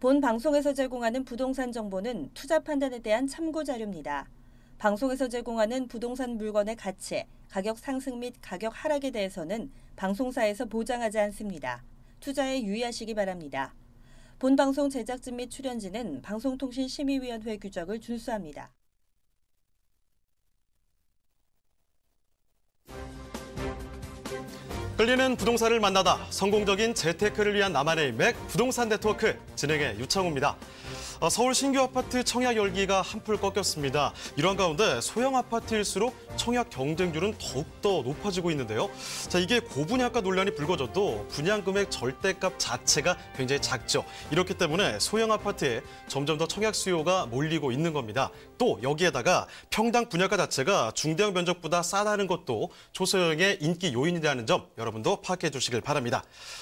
본 방송에서 제공하는 부동산 정보는 투자 판단에 대한 참고 자료입니다. 방송에서 제공하는 부동산 물건의 가치, 가격 상승 및 가격 하락에 대해서는 방송사에서 보장하지 않습니다. 투자에 유의하시기 바랍니다. 본 방송 제작진 및 출연진은 방송통신심의위원회 규정을 준수합니다. 끌리는 부동산을 만나다 성공적인 재테크를 위한 나만의 인맥 부동산 네트워크 진행의 유창호입니다. 서울 신규 아파트 청약 열기가 한풀 꺾였습니다. 이러한 가운데 소형 아파트일수록 청약 경쟁률은 더욱더 높아지고 있는데요. 자, 이게 고분양가 논란이 불거져도 분양금액 절대값 자체가 굉장히 작죠. 이렇기 때문에 소형 아파트에 점점 더 청약 수요가 몰리고 있는 겁니다. 또 여기에다가 평당 분양가 자체가 중대형 면적보다 싸다는 것도 초소형의 인기 요인이라는 점 여러분도 파악해 주시길 바랍니다.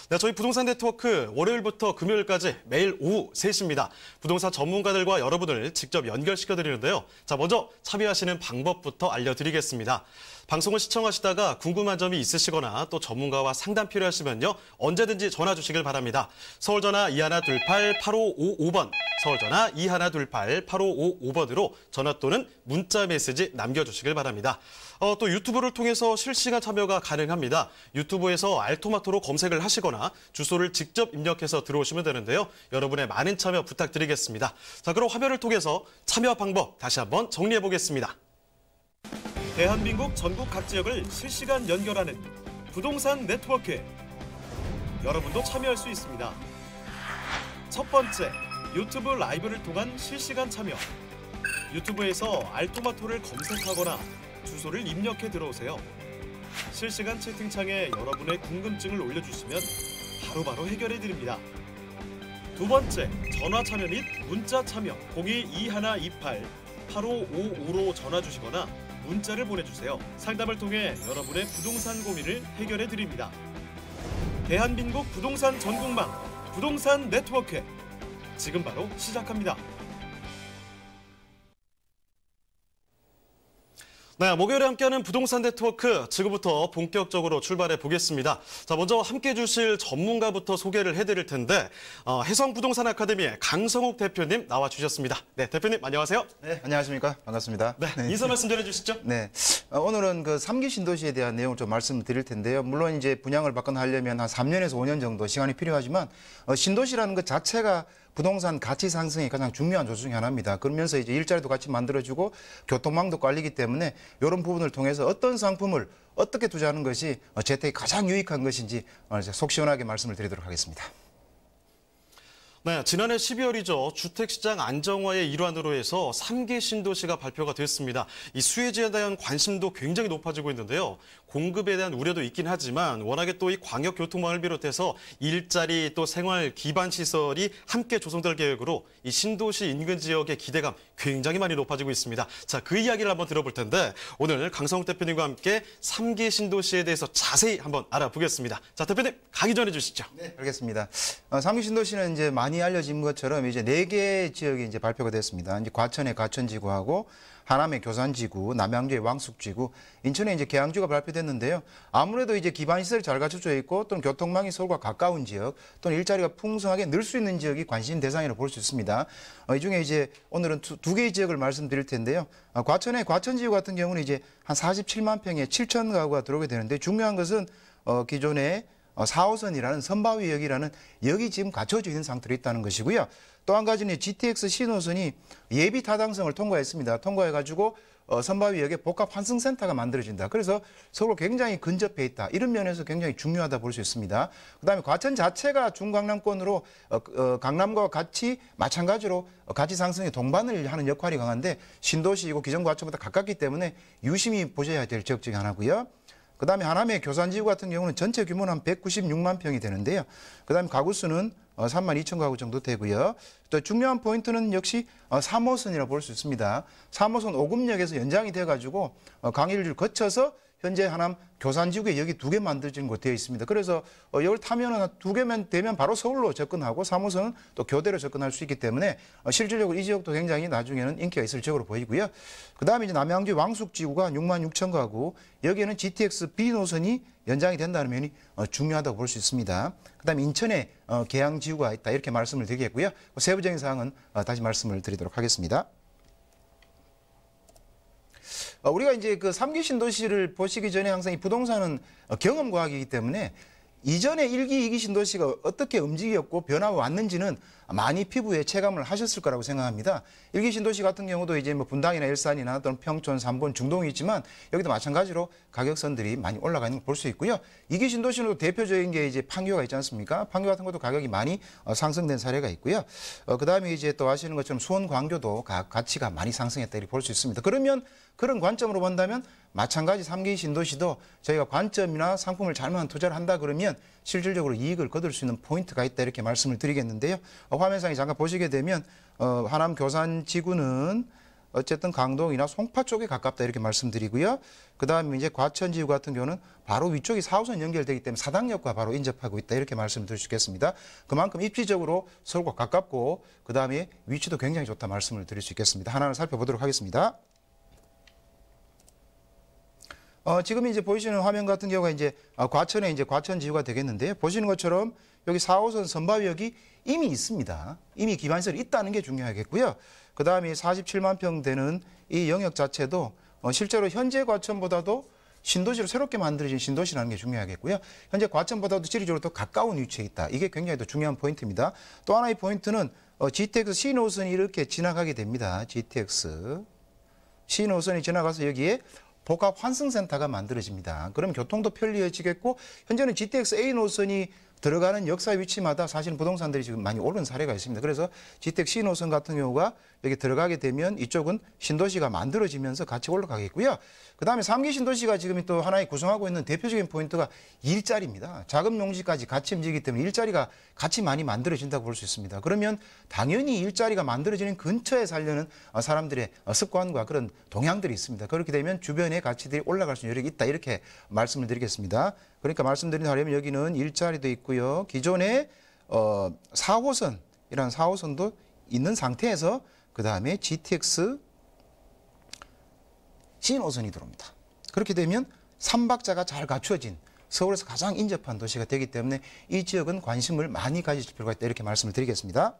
네, 저희 부동산 네트워크 월요일부터 금요일까지 매일 오후 3시입니다. 부동산 전문가들과 여러분을 직접 연결시켜드리는데요. 자, 먼저 참여하시는 방법부터 알려드리겠습니다. 방송을 시청하시다가 궁금한 점이 있으시거나 또 전문가와 상담 필요하시면요. 언제든지 전화 주시길 바랍니다. 서울전화 2128-8555번, 서울전화 2128-8555번으로 전화 또는 문자 메시지 남겨주시길 바랍니다. 또 유튜브를 통해서 실시간 참여가 가능합니다. 유튜브에서 알토마토로 검색을 하시거나 주소를 직접 입력해서 들어오시면 되는데요. 여러분의 많은 참여 부탁드리겠습니다. 자, 그럼 화면을 통해서 참여 방법 다시 한번 정리해 보겠습니다. 대한민국 전국 각 지역을 실시간 연결하는 부동산 네트워크. 여러분도 참여할 수 있습니다. 첫 번째, 유튜브 라이브를 통한 실시간 참여. 유튜브에서 알토마토를 검색하거나 주소를 입력해 들어오세요. 실시간 채팅창에 여러분의 궁금증을 올려주시면 바로바로 해결해 드립니다. 두 번째, 전화 참여 및 문자 참여. 022128-8555로 전화 주시거나 문자를 보내주세요. 상담을 통해 여러분의 부동산 고민을 해결해 드립니다. 대한민국 부동산 전국망 부동산 네트워크 지금 바로 시작합니다. 네, 목요일에 함께하는 부동산 네트워크 지금부터 본격적으로 출발해 보겠습니다. 자, 먼저 함께해 주실 전문가부터 소개를 해드릴 텐데 해성부동산 아카데미의 강성욱 대표님 나와 주셨습니다. 네, 대표님 안녕하세요. 네, 안녕하십니까. 반갑습니다. 네, 인사 말씀 전해주시죠. 네, 오늘은 그 3기 신도시에 대한 내용을 좀 말씀드릴 텐데요. 물론 이제 분양을 받거나 하려면 한 3년에서 5년 정도 시간이 필요하지만 신도시라는 것 자체가 부동산 가치 상승이 가장 중요한 요소 중에 하나입니다. 그러면서 이제 일자리도 같이 만들어주고 교통망도 깔리기 때문에 이런 부분을 통해서 어떤 상품을 어떻게 투자하는 것이 재테크에 가장 유익한 것인지 속 시원하게 말씀을 드리도록 하겠습니다. 네, 지난해 12월이죠. 주택시장 안정화의 일환으로 해서 3기 신도시가 발표가 됐습니다. 이 수혜지에 대한 관심도 굉장히 높아지고 있는데요. 공급에 대한 우려도 있긴 하지만 워낙에 또 이 광역교통망을 비롯해서 일자리 또 생활 기반 시설이 함께 조성될 계획으로 이 신도시 인근 지역의 기대감 굉장히 많이 높아지고 있습니다. 자, 그 이야기를 한번 들어볼 텐데 오늘 강성욱 대표님과 함께 3기 신도시에 대해서 자세히 한번 알아보겠습니다. 자, 대표님 강의 전해 주시죠. 네, 알겠습니다. 3기 신도시는 이제 많이 알려진 것처럼 이제 4개 지역이 이제 발표가 됐습니다. 이제 과천의 과천지구하고 하남의 교산지구, 남양주의 왕숙지구, 인천의 이제 계양주가 발표됐는데요. 아무래도 이제 기반시설이 잘 갖춰져 있고 또는 교통망이 서울과 가까운 지역 또는 일자리가 풍성하게 늘 수 있는 지역이 관심 대상이라고 볼 수 있습니다. 이 중에 이제 오늘은 두 개의 지역을 말씀드릴 텐데요. 과천의 과천지구 같은 경우는 이제 한 47만 평에 7천 가구가 들어오게 되는데 중요한 것은 기존의 4호선이라는 선바위역이라는 역이 지금 갖춰져 있는 상태로 있다는 것이고요. 또 한 가지는 GTX 신호선이 예비 타당성을 통과했습니다. 통과해가지고 선바위역에 복합 환승센터가 만들어진다. 그래서 서로 굉장히 근접해 있다. 이런 면에서 굉장히 중요하다 볼 수 있습니다. 그다음에 과천 자체가 중강남권으로 강남과 같이 마찬가지로 가치 상승의 동반을 하는 역할이 강한데 신도시이고 기존 과천보다 가깝기 때문에 유심히 보셔야 될 지역 중에 하나고요. 그다음에 하남의 교산지구 같은 경우는 전체 규모는 한 196만 평이 되는데요. 그다음에 가구 수는 3만 2천 가구 정도 되고요. 또 중요한 포인트는 역시 3호선이라고 볼 수 있습니다. 3호선 오금역에서 연장이 돼가지고 강일을 거쳐서 현재 하남 교산지구에 여기 2개 만들어지는 거 되어 있습니다. 그래서 이걸 타면은 2개면 되면 바로 서울로 접근하고 3호선은 또 교대로 접근할 수 있기 때문에 실질적으로 이 지역도 굉장히 나중에는 인기가 있을 지역으로 보이고요. 그다음에 이제 남양주 왕숙지구가 6만 6천 가구, 여기에는 GTX B 노선이 연장이 된다는 면이 중요하다고 볼 수 있습니다. 그다음에 인천에 계양지구가 있다 이렇게 말씀을 드리겠고요. 세부적인 사항은 다시 말씀을 드리도록 하겠습니다. 우리가 이제 그 3기 신도시를 보시기 전에 항상 이 부동산은 경험과학이기 때문에 이전에 1기, 2기 신도시가 어떻게 움직였고 변화가 왔는지는 많이 피부에 체감을 하셨을 거라고 생각합니다. 1기 신도시 같은 경우도 이제 뭐 분당이나 일산이나 또는 평촌, 삼본, 중동이 있지만 여기도 마찬가지로 가격선들이 많이 올라가 있는 걸 볼 수 있고요. 2기 신도시는 또 대표적인 게 이제 판교가 있지 않습니까? 판교 같은 것도 가격이 많이 상승된 사례가 있고요. 그다음에 이제 또 아시는 것처럼 수원, 광교도 가치가 많이 상승했다 이렇게 볼 수 있습니다. 그러면 그런 관점으로 본다면 마찬가지 3기 신도시도 저희가 관점이나 상품을 잘못한 투자를 한다 그러면 실질적으로 이익을 거둘 수 있는 포인트가 있다 이렇게 말씀을 드리겠는데요. 화면상에 잠깐 보시게 되면 하남 교산지구는 어쨌든 강동이나 송파 쪽에 가깝다 이렇게 말씀드리고요. 그다음에 이제 과천지구 같은 경우는 바로 위쪽이 4호선 연결되기 때문에 사당역과 바로 인접하고 있다 이렇게 말씀드릴 수 있겠습니다. 그만큼 입지적으로 서울과 가깝고 그다음에 위치도 굉장히 좋다 말씀을 드릴 수 있겠습니다. 하나하나 살펴보도록 하겠습니다. 지금 이제 보시는 화면 같은 경우가 이제 과천에 이제 과천지구가 되겠는데요. 보시는 것처럼 여기 4호선 선바위역이 이미 있습니다. 이미 기반시설이 있다는 게 중요하겠고요. 그 다음에 47만 평 되는 이 영역 자체도 실제로 현재 과천보다도 신도시로 새롭게 만들어진 신도시라는 게 중요하겠고요. 현재 과천보다도 지리적으로 더 가까운 위치에 있다. 이게 굉장히 더 중요한 포인트입니다. 또 하나의 포인트는 GTX 신호선이 이렇게 지나가게 됩니다. GTX 신호선이 지나가서 여기에 복합 환승센터가 만들어집니다. 그럼 교통도 편리해지겠고 현재는 GTX A 노선이 들어가는 역사 위치마다 사실 부동산들이 지금 많이 오른 사례가 있습니다. 그래서 GTX C 노선 같은 경우가 여기 들어가게 되면 이쪽은 신도시가 만들어지면서 같이 올라가겠고요. 그다음에 3기 신도시가 지금 또 하나의 구성하고 있는 대표적인 포인트가 일자리입니다. 자금 용지까지 같이 움직이기 때문에 일자리가 같이 많이 만들어진다고 볼 수 있습니다. 그러면 당연히 일자리가 만들어지는 근처에 살려는 사람들의 습관과 그런 동향들이 있습니다. 그렇게 되면 주변의 가치들이 올라갈 수 있는 여력이 있다 이렇게 말씀을 드리겠습니다. 그러니까 말씀드리면 여기는 일자리도 있고요. 기존에 4호선이라는 4호선도 있는 상태에서 그 다음에 GTX 신호선이 들어옵니다. 그렇게 되면 3박자가 잘 갖추어진 서울에서 가장 인접한 도시가 되기 때문에 이 지역은 관심을 많이 가지실 필요가 있다 이렇게 말씀을 드리겠습니다.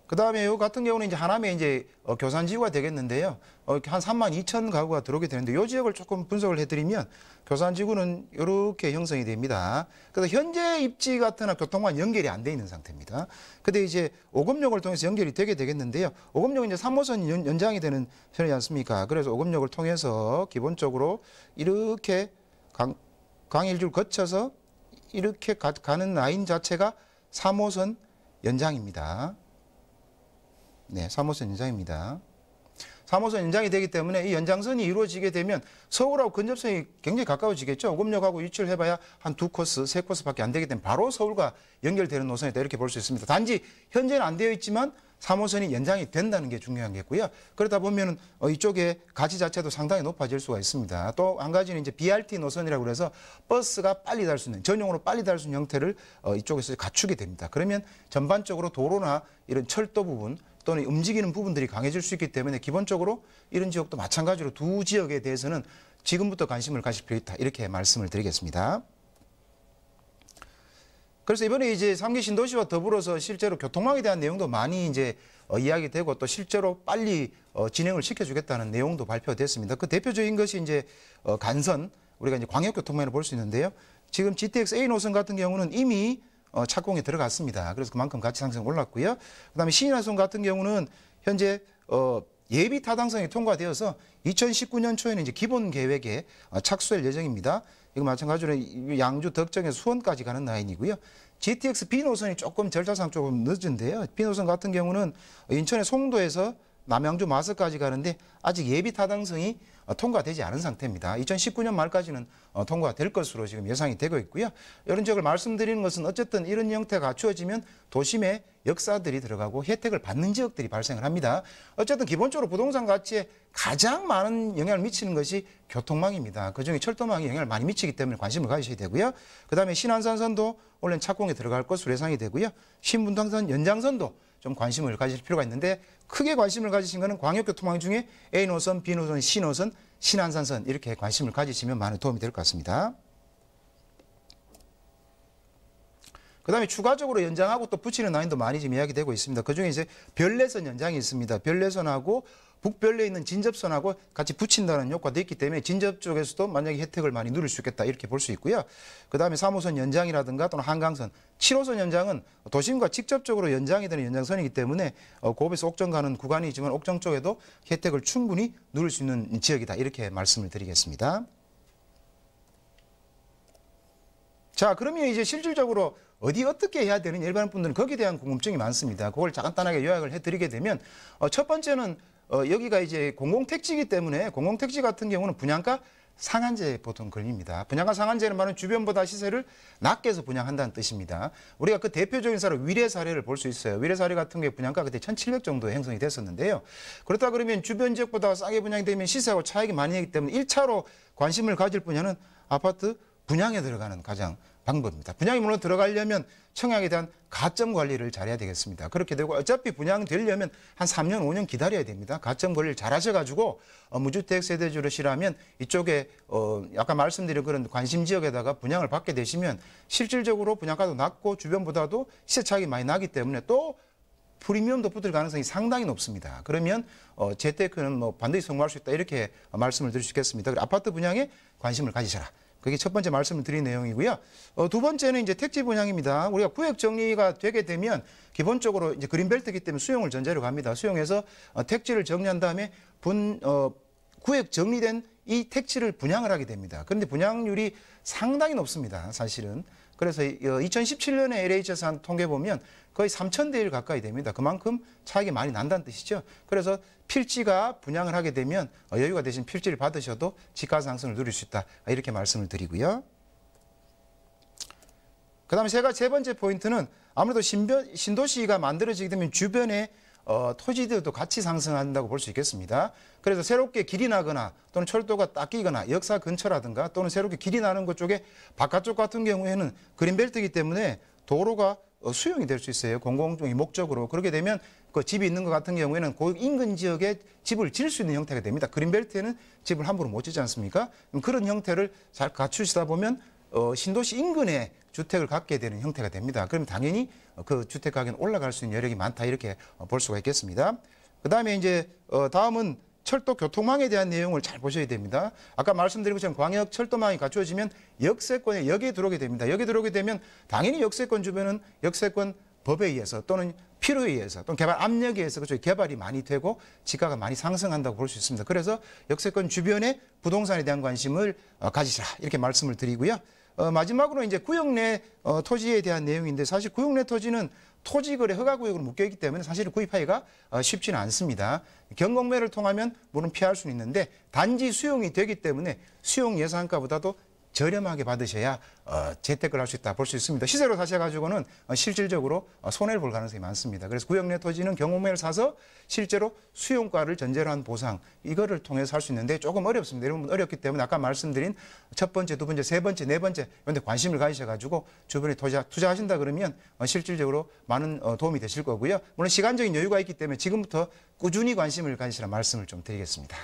그 다음에 이 같은 경우는 이제 하남에 이제 교산지구가 되겠는데요. 한 3만 2천 가구가 들어오게 되는데 이 지역을 조금 분석을 해드리면 교산지구는 이렇게 형성이 됩니다. 그래서 현재 입지 같은 교통망 연결이 안 돼 있는 상태입니다. 근데 이제 오금역을 통해서 연결이 되게 되겠는데요. 오금역은 이제 3호선 연장이 되는 편이지 않습니까? 그래서 오금역을 통해서 기본적으로 이렇게 강일주를 거쳐서 이렇게 가는 라인 자체가 3호선 연장입니다. 네, 3호선 연장입니다. 3호선 연장이 되기 때문에 이 연장선이 이루어지게 되면 서울하고 근접성이 굉장히 가까워지겠죠. 오금역하고 위치를 해봐야 한 2코스, 3코스밖에 안 되기 때문에 바로 서울과 연결되는 노선이다 이렇게 볼 수 있습니다. 단지 현재는 안 되어 있지만 3호선이 연장이 된다는 게 중요한 게고요. 그러다 보면 이쪽에 가치 자체도 상당히 높아질 수가 있습니다. 또 한 가지는 이제 BRT 노선이라고 해서 버스가 빨리 달 수 있는 전용으로 빨리 달 수 있는 형태를 이쪽에서 갖추게 됩니다. 그러면 전반적으로 도로나 이런 철도 부분 또는 움직이는 부분들이 강해질 수 있기 때문에 기본적으로 이런 지역도 마찬가지로 두 지역에 대해서는 지금부터 관심을 가질 필요 있다 이렇게 말씀을 드리겠습니다. 그래서 이번에 이제 3기 신도시와 더불어서 실제로 교통망에 대한 내용도 많이 이제 이야기되고 또 실제로 빨리 진행을 시켜주겠다는 내용도 발표됐습니다. 그 대표적인 것이 이제 간선 우리가 이제 광역교통망을 볼 수 있는데요. 지금 GTX A 노선 같은 경우는 이미 착공에 들어갔습니다. 그래서 그만큼 가치 상승이 올랐고요. 그다음에 신인화선 같은 경우는 현재 예비 타당성이 통과되어서 2019년 초에는 이제 기본 계획에 착수할 예정입니다. 이거 마찬가지로 양주 덕정에서 수원까지 가는 라인이고요. GTX B 노선이 조금 절차상 조금 늦은데요. B 노선 같은 경우는 인천의 송도에서 남양주 마서까지 가는데 아직 예비 타당성이 통과되지 않은 상태입니다. 2019년 말까지는 통과될 것으로 지금 예상이 되고 있고요. 이런 적을 말씀드리는 것은 어쨌든 이런 형태가 갖추어지면 도심에 역사들이 들어가고 혜택을 받는 지역들이 발생을 합니다. 어쨌든 기본적으로 부동산 가치에 가장 많은 영향을 미치는 것이 교통망입니다. 그중에 철도망이 영향을 많이 미치기 때문에 관심을 가지셔야 되고요. 그다음에 신안산선도 원래는 착공에 들어갈 것으로 예상이 되고요. 신분당선 연장선도 좀 관심을 가질 필요가 있는데 크게 관심을 가지신 것은 광역교통망 중에 A노선, B노선, C노선, 신안산선 이렇게 관심을 가지시면 많은 도움이 될 것 같습니다. 그다음에 추가적으로 연장하고 또 붙이는 라인도 많이 지금 이야기되고 있습니다. 그중에 이제 별내선 연장이 있습니다. 별내선하고 북별내에 있는 진접선하고 같이 붙인다는 효과도 있기 때문에 진접 쪽에서도 만약에 혜택을 많이 누릴 수 있겠다 이렇게 볼 수 있고요. 그다음에 3호선 연장이라든가 또는 한강선, 7호선 연장은 도심과 직접적으로 연장이 되는 연장선이기 때문에 고업에서 옥정 가는 구간이지만 옥정 쪽에도 혜택을 충분히 누릴 수 있는 지역이다 이렇게 말씀을 드리겠습니다. 자, 그러면 이제 실질적으로 어디 어떻게 해야 되는 일반 분들은 거기에 대한 궁금증이 많습니다. 그걸 간단하게 요약을 해드리게 되면 첫 번째는 여기가 이제 공공택지이기 때문에 공공택지 같은 경우는 분양가 상한제 보통 걸립니다. 분양가 상한제는 말은 주변보다 시세를 낮게 해서 분양한다는 뜻입니다. 우리가 그 대표적인 사례 위례 사례를 볼 수 있어요. 위례 사례 같은 경우에 분양가 그때 1,700 정도 형성이 됐었는데요. 그렇다 그러면 주변 지역보다 싸게 분양이 되면 시세하고 차익이 많이 나기 때문에 1차로 관심을 가질 분야는 아파트 분양에 들어가는 가장 방법입니다. 분양이 물론 들어가려면 청약에 대한 가점 관리를 잘해야 되겠습니다. 그렇게 되고 어차피 분양되려면 한 3년, 5년 기다려야 됩니다. 가점 관리를 잘 하셔가지고 무주택 세대주시라면 이쪽에 아까 말씀드린 그런 관심 지역에다가 분양을 받게 되시면 실질적으로 분양가도 낮고 주변보다도 시세 차익이 많이 나기 때문에 또 프리미엄도 붙을 가능성이 상당히 높습니다. 그러면 재테크는 뭐 반드시 성공할 수 있다 이렇게 말씀을 드릴 수 있겠습니다. 아파트 분양에 관심을 가지셔라. 그게 첫 번째 말씀을 드린 내용이고요. 두 번째는 이제 택지 분양입니다. 우리가 구역 정리가 되게 되면 기본적으로 이제 그린벨트이기 때문에 수용을 전제로 갑니다. 수용해서 택지를 정리한 다음에 구역 정리된 이 택지를 분양을 하게 됩니다. 그런데 분양률이 상당히 높습니다. 사실은. 그래서 2017년에 LH에서 한 통계 보면 거의 3,000대 1 가까이 됩니다. 그만큼 차익이 많이 난다는 뜻이죠. 그래서 필지가 분양을 하게 되면 여유가 되신 필지를 받으셔도 지가 상승을 누릴 수 있다. 이렇게 말씀을 드리고요. 그다음에 세 번째 포인트는 아무래도 신도시가 만들어지게 되면 주변에 토지들도 같이 상승한다고 볼 수 있겠습니다. 그래서 새롭게 길이 나거나 또는 철도가 딱 끼거나 역사 근처라든가 또는 새롭게 길이 나는 것 쪽에 바깥쪽 같은 경우에는 그린벨트이기 때문에 도로가 수용이 될 수 있어요. 공공적인 목적으로. 그렇게 되면 그 집이 있는 것 같은 경우에는 그 인근 지역에 집을 지을 수 있는 형태가 됩니다. 그린벨트에는 집을 함부로 못 짓지 않습니까? 그런 형태를 잘 갖추시다 보면 신도시 인근에 주택을 갖게 되는 형태가 됩니다. 그럼 당연히 그 주택 가격은 올라갈 수 있는 여력이 많다 이렇게 볼 수가 있겠습니다. 그다음에 이제 다음은 철도 교통망에 대한 내용을 잘 보셔야 됩니다. 아까 말씀드린 것처럼 광역 철도망이 갖추어지면 역세권에 역에 들어오게 됩니다. 역에 들어오게 되면 당연히 역세권 주변은 역세권 법에 의해서 또는 필요에 의해서 또는 개발 압력에 의해서 그쪽 개발이 많이 되고 지가가 많이 상승한다고 볼 수 있습니다. 그래서 역세권 주변에 부동산에 대한 관심을 가지시라 이렇게 말씀을 드리고요. 마지막으로 이제 구역 내 토지에 대한 내용인데 사실 구역 내 토지는 토지거래 허가구역으로 묶여있기 때문에 사실 구입하기가 쉽지는 않습니다. 경공매를 통하면 물론 피할 수는 있는데 단지 수용이 되기 때문에 수용 예상가보다도 저렴하게 받으셔야 재테크를 할 수 있다 볼 수 있습니다. 시세로 사셔가지고는 실질적으로 손해를 볼 가능성이 많습니다. 그래서 구역 내 토지는 경공매를 사서 실제로 수용가를 전제로 한 보상 이거를 통해서 할 수 있는데 조금 어렵습니다. 여러분 어렵기 때문에 아까 말씀드린 첫 번째, 두 번째, 세 번째, 네 번째 이런 데 관심을 가지셔가지고 주변에 투자하신다 그러면 실질적으로 많은 도움이 되실 거고요. 물론 시간적인 여유가 있기 때문에 지금부터 꾸준히 관심을 가지시라 말씀을 좀 드리겠습니다.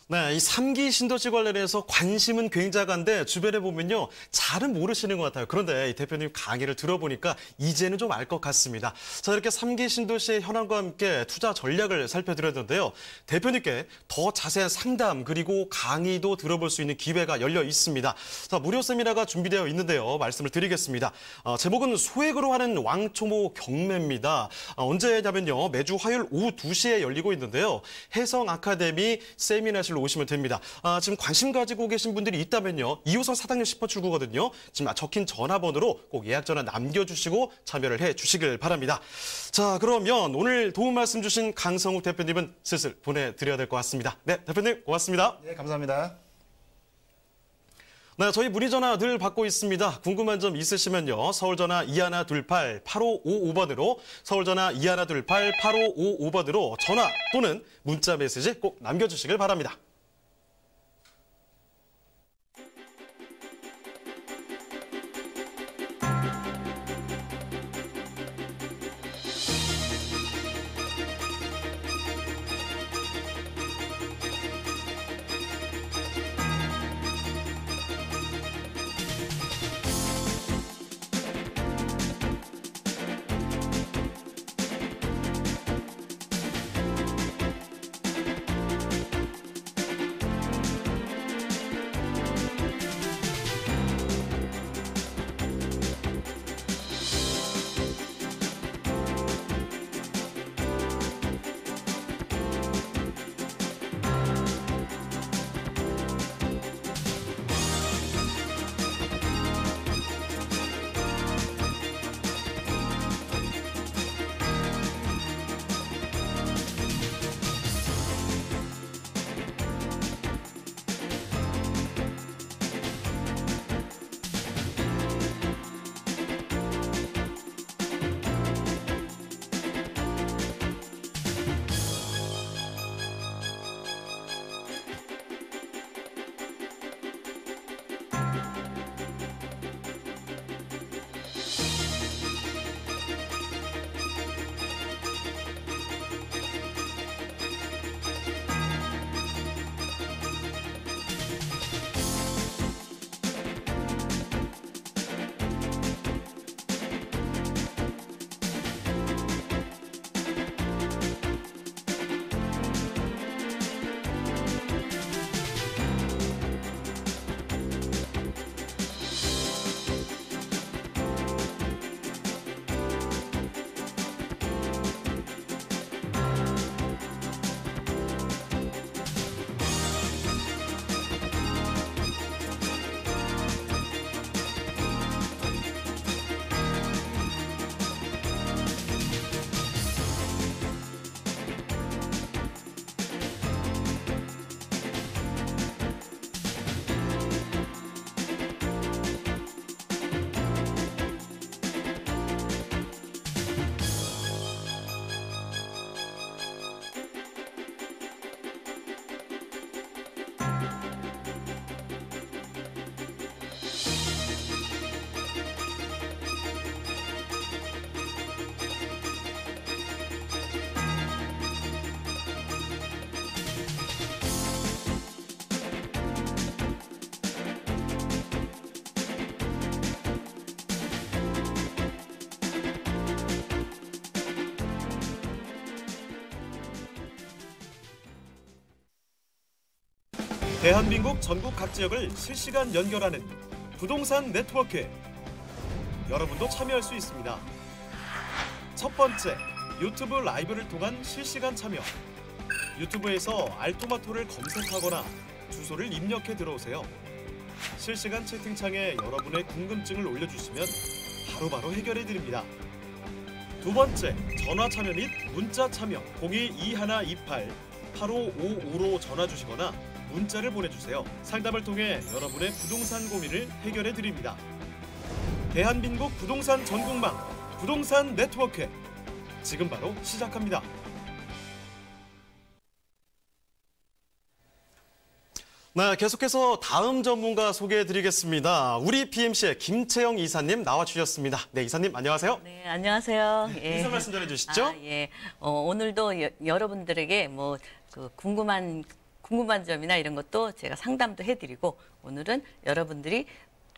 네, 이 3기 신도시 관련해서 관심은 굉장한데 주변에 보면요. 잘은 모르시는 것 같아요. 그런데 이 대표님 강의를 들어보니까 이제는 좀 알 것 같습니다. 자, 이렇게 3기 신도시의 현황과 함께 투자 전략을 살펴드렸는데요. 대표님께 더 자세한 상담 그리고 강의도 들어볼 수 있는 기회가 열려 있습니다. 자, 무료 세미나가 준비되어 있는데요. 말씀을 드리겠습니다. 제목은 소액으로 하는 왕초보 경매입니다. 언제냐면요. 매주 화요일 오후 2시에 열리고 있는데요. 혜성 아카데미 세미나실로 오시면 됩니다. 지금 관심 가지고 계신 분들이 있다면요. 2호선 사당역 10번 출구거든요. 지금 적힌 전화번호로 꼭 예약 전화 남겨주시고 참여를 해주시길 바랍니다. 자, 그러면 오늘 도움 말씀 주신 강성욱 대표님은 슬슬 보내드려야 될 것 같습니다. 네, 대표님 고맙습니다. 네, 감사합니다. 네, 저희 문의 전화 늘 받고 있습니다. 궁금한 점 있으시면요. 서울전화 2128-8555번으로 서울전화 2128-8555번으로 전화 또는 문자 메시지 꼭 남겨주시길 바랍니다. 대한민국 전국 각 지역을 실시간 연결하는 부동산 네트워크. 여러분도 참여할 수 있습니다. 첫 번째, 유튜브 라이브를 통한 실시간 참여. 유튜브에서 알토마토를 검색하거나 주소를 입력해 들어오세요. 실시간 채팅창에 여러분의 궁금증을 올려주시면 바로바로 해결해 드립니다. 두 번째, 전화 참여 및 문자 참여. 022128-8555로 전화 주시거나 문자를 보내주세요. 상담을 통해 여러분의 부동산 고민을 해결해 드립니다. 대한민국 부동산 전국망 부동산 네트워크, 지금 바로 시작합니다. 네, 계속해서 다음 전문가 소개해드리겠습니다. 우리 BMC의 김채영 이사님 나와주셨습니다. 네, 이사님 안녕하세요. 네, 안녕하세요. 예. 인사 말씀 전해주시죠. 예. 오늘도 여러분들에게 궁금한 점이나 이런 것도 제가 상담도 해드리고, 오늘은 여러분들이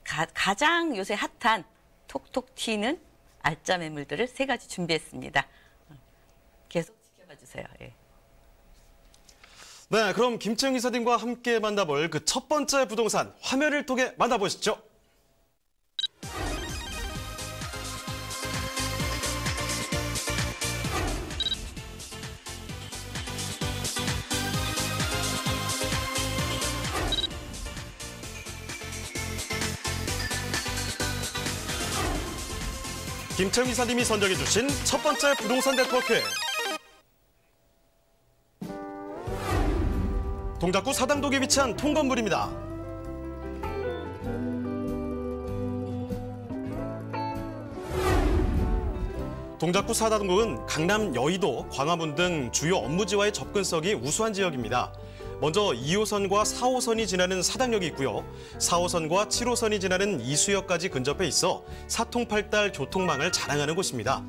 가장 요새 핫한 톡톡 튀는 알짜 매물들을 3가지 준비했습니다. 계속 지켜봐 주세요. 예. 네, 그럼 김채영 이사님과 함께 만나볼 그 첫 번째 부동산 화면을 통해 만나보시죠. 김채영 이사님이 선정해 주신 첫 번째 부동산 네트워크. 동작구 사당동에 위치한 통건물입니다. 동작구 사당동은 강남, 여의도, 광화문 등 주요 업무지와의 접근성이 우수한 지역입니다. 먼저 2호선과 4호선이 지나는 사당역이 있고요. 4호선과 7호선이 지나는 이수역까지 근접해 있어 사통팔달 교통망을 자랑하는 곳입니다.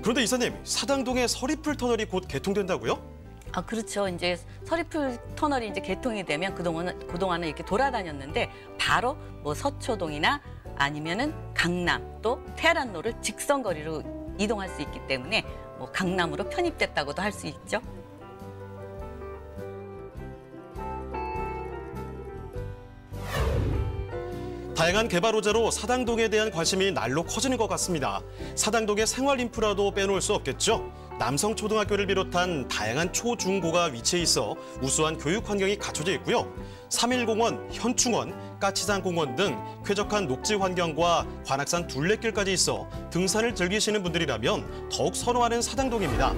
그런데 이사님, 사당동에 서리풀 터널이 곧 개통된다고요? 그렇죠. 이제 서리풀 터널이 이제 개통이 되면 그동안은 이렇게 돌아다녔는데 바로 뭐 서초동이나 아니면은 강남 또 테헤란로를 직선거리로 이동할 수 있기 때문에 뭐 강남으로 편입됐다고도 할 수 있죠. 다양한 개발 호재로 사당동에 대한 관심이 날로 커지는 것 같습니다. 사당동의 생활 인프라도 빼놓을 수 없겠죠. 남성초등학교를 비롯한 다양한 초, 중, 고가 위치해 있어 우수한 교육 환경이 갖춰져 있고요. 3.1공원, 현충원, 까치산공원 등 쾌적한 녹지 환경과 관악산 둘레길까지 있어 등산을 즐기시는 분들이라면 더욱 선호하는 사당동입니다.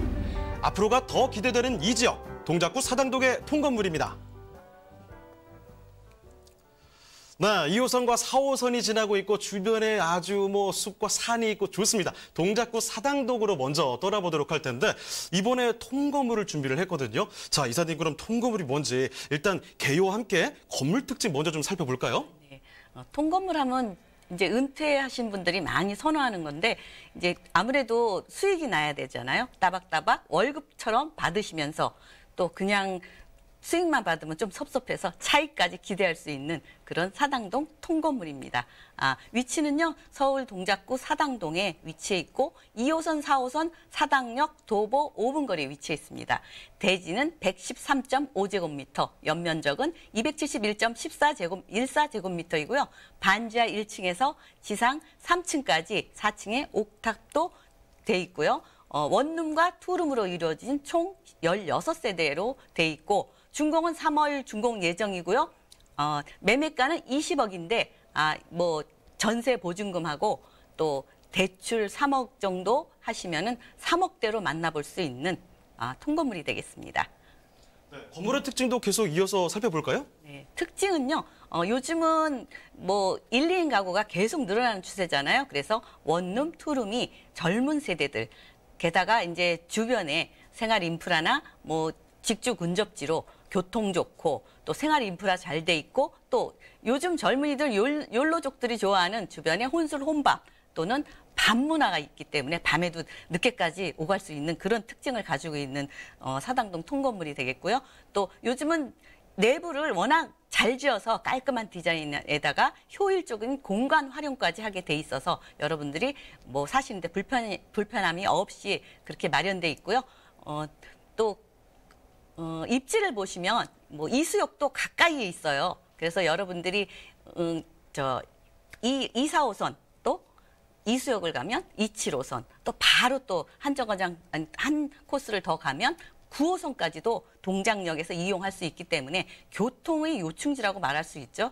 앞으로가 더 기대되는 이 지역, 동작구 사당동의 통건물입니다. 네, 2호선과 4호선이 지나고 있고 주변에 아주 숲과 산이 있고 좋습니다. 동작구 사당동으로 먼저 떠나보도록 할 텐데 이번에 통건물을 준비를 했거든요. 자, 이사님 그럼 통건물이 뭔지 일단 개요와 함께 건물 특징 먼저 좀 살펴볼까요? 네, 통건물 하면 이제 은퇴하신 분들이 많이 선호하는 건데 이제 아무래도 수익이 나야 되잖아요. 따박따박 월급처럼 받으시면서 또 그냥 수익만 받으면 좀 섭섭해서 차익까지 기대할 수 있는 그런 사당동 통건물입니다. 위치는요, 서울 동작구 사당동에 위치해 있고 2호선, 4호선 사당역 도보 5분 거리에 위치해 있습니다. 대지는 113.5제곱미터, 연면적은 271.14제곱미터이고요. 반지하 1층에서 지상 3층까지 4층에 옥탑도 돼 있고요. 원룸과 투룸으로 이루어진 총 16세대로 돼 있고 준공은 3월 준공 예정이고요. 매매가는 20억인데 전세 보증금하고 또 대출 3억 정도 하시면은 3억대로 만나볼 수 있는 통건물이 되겠습니다. 네, 건물의 특징도 계속 이어서 살펴볼까요? 네, 특징은요. 요즘은 1, 2인 가구가 계속 늘어나는 추세잖아요. 그래서 원룸, 투룸이 젊은 세대들 게다가 이제 주변에 생활 인프라나 직주 근접지로 교통 좋고 또 생활 인프라 잘 돼 있고 또 요즘 젊은이들 욜로족들이 좋아하는 주변에 혼술 혼밥 또는 밤 문화가 있기 때문에 밤에도 늦게까지 오갈 수 있는 그런 특징을 가지고 있는 사당동 통건물이 되겠고요. 또 요즘은 내부를 워낙 잘 지어서 깔끔한 디자인에다가 효율적인 공간 활용까지 하게 돼 있어서 여러분들이 사시는데 불편함이 없이 그렇게 마련돼 있고요. 또 입지를 보시면 이수역도 가까이에 있어요. 그래서 여러분들이 2, 4호선 또 이수역을 가면 2, 7호선 또 바로 또 한 코스를 더 가면 9호선까지도 동작역에서 이용할 수 있기 때문에 교통의 요충지라고 말할 수 있죠.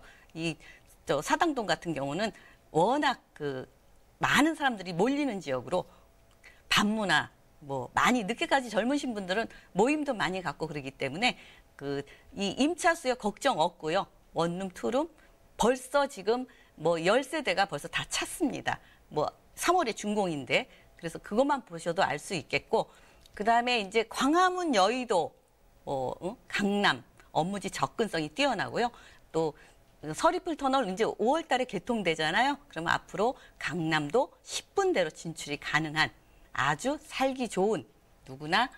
사당동 같은 경우는 워낙 많은 사람들이 몰리는 지역으로 밤문화 많이 늦게까지 젊으신 분들은 모임도 많이 갖고 그러기 때문에 이 임차 수요 걱정 없고요. 원룸, 투룸 벌써 지금 10세대가 벌써 다 찼습니다. 3월에 준공인데 그래서 그것만 보셔도 알 수 있겠고 그다음에 이제 광화문, 여의도, 강남 업무지 접근성이 뛰어나고요. 또 서리풀 터널 이제 5월 달에 개통되잖아요. 그러면 앞으로 강남도 10분대로 진출이 가능한 아주 살기 좋은 누구나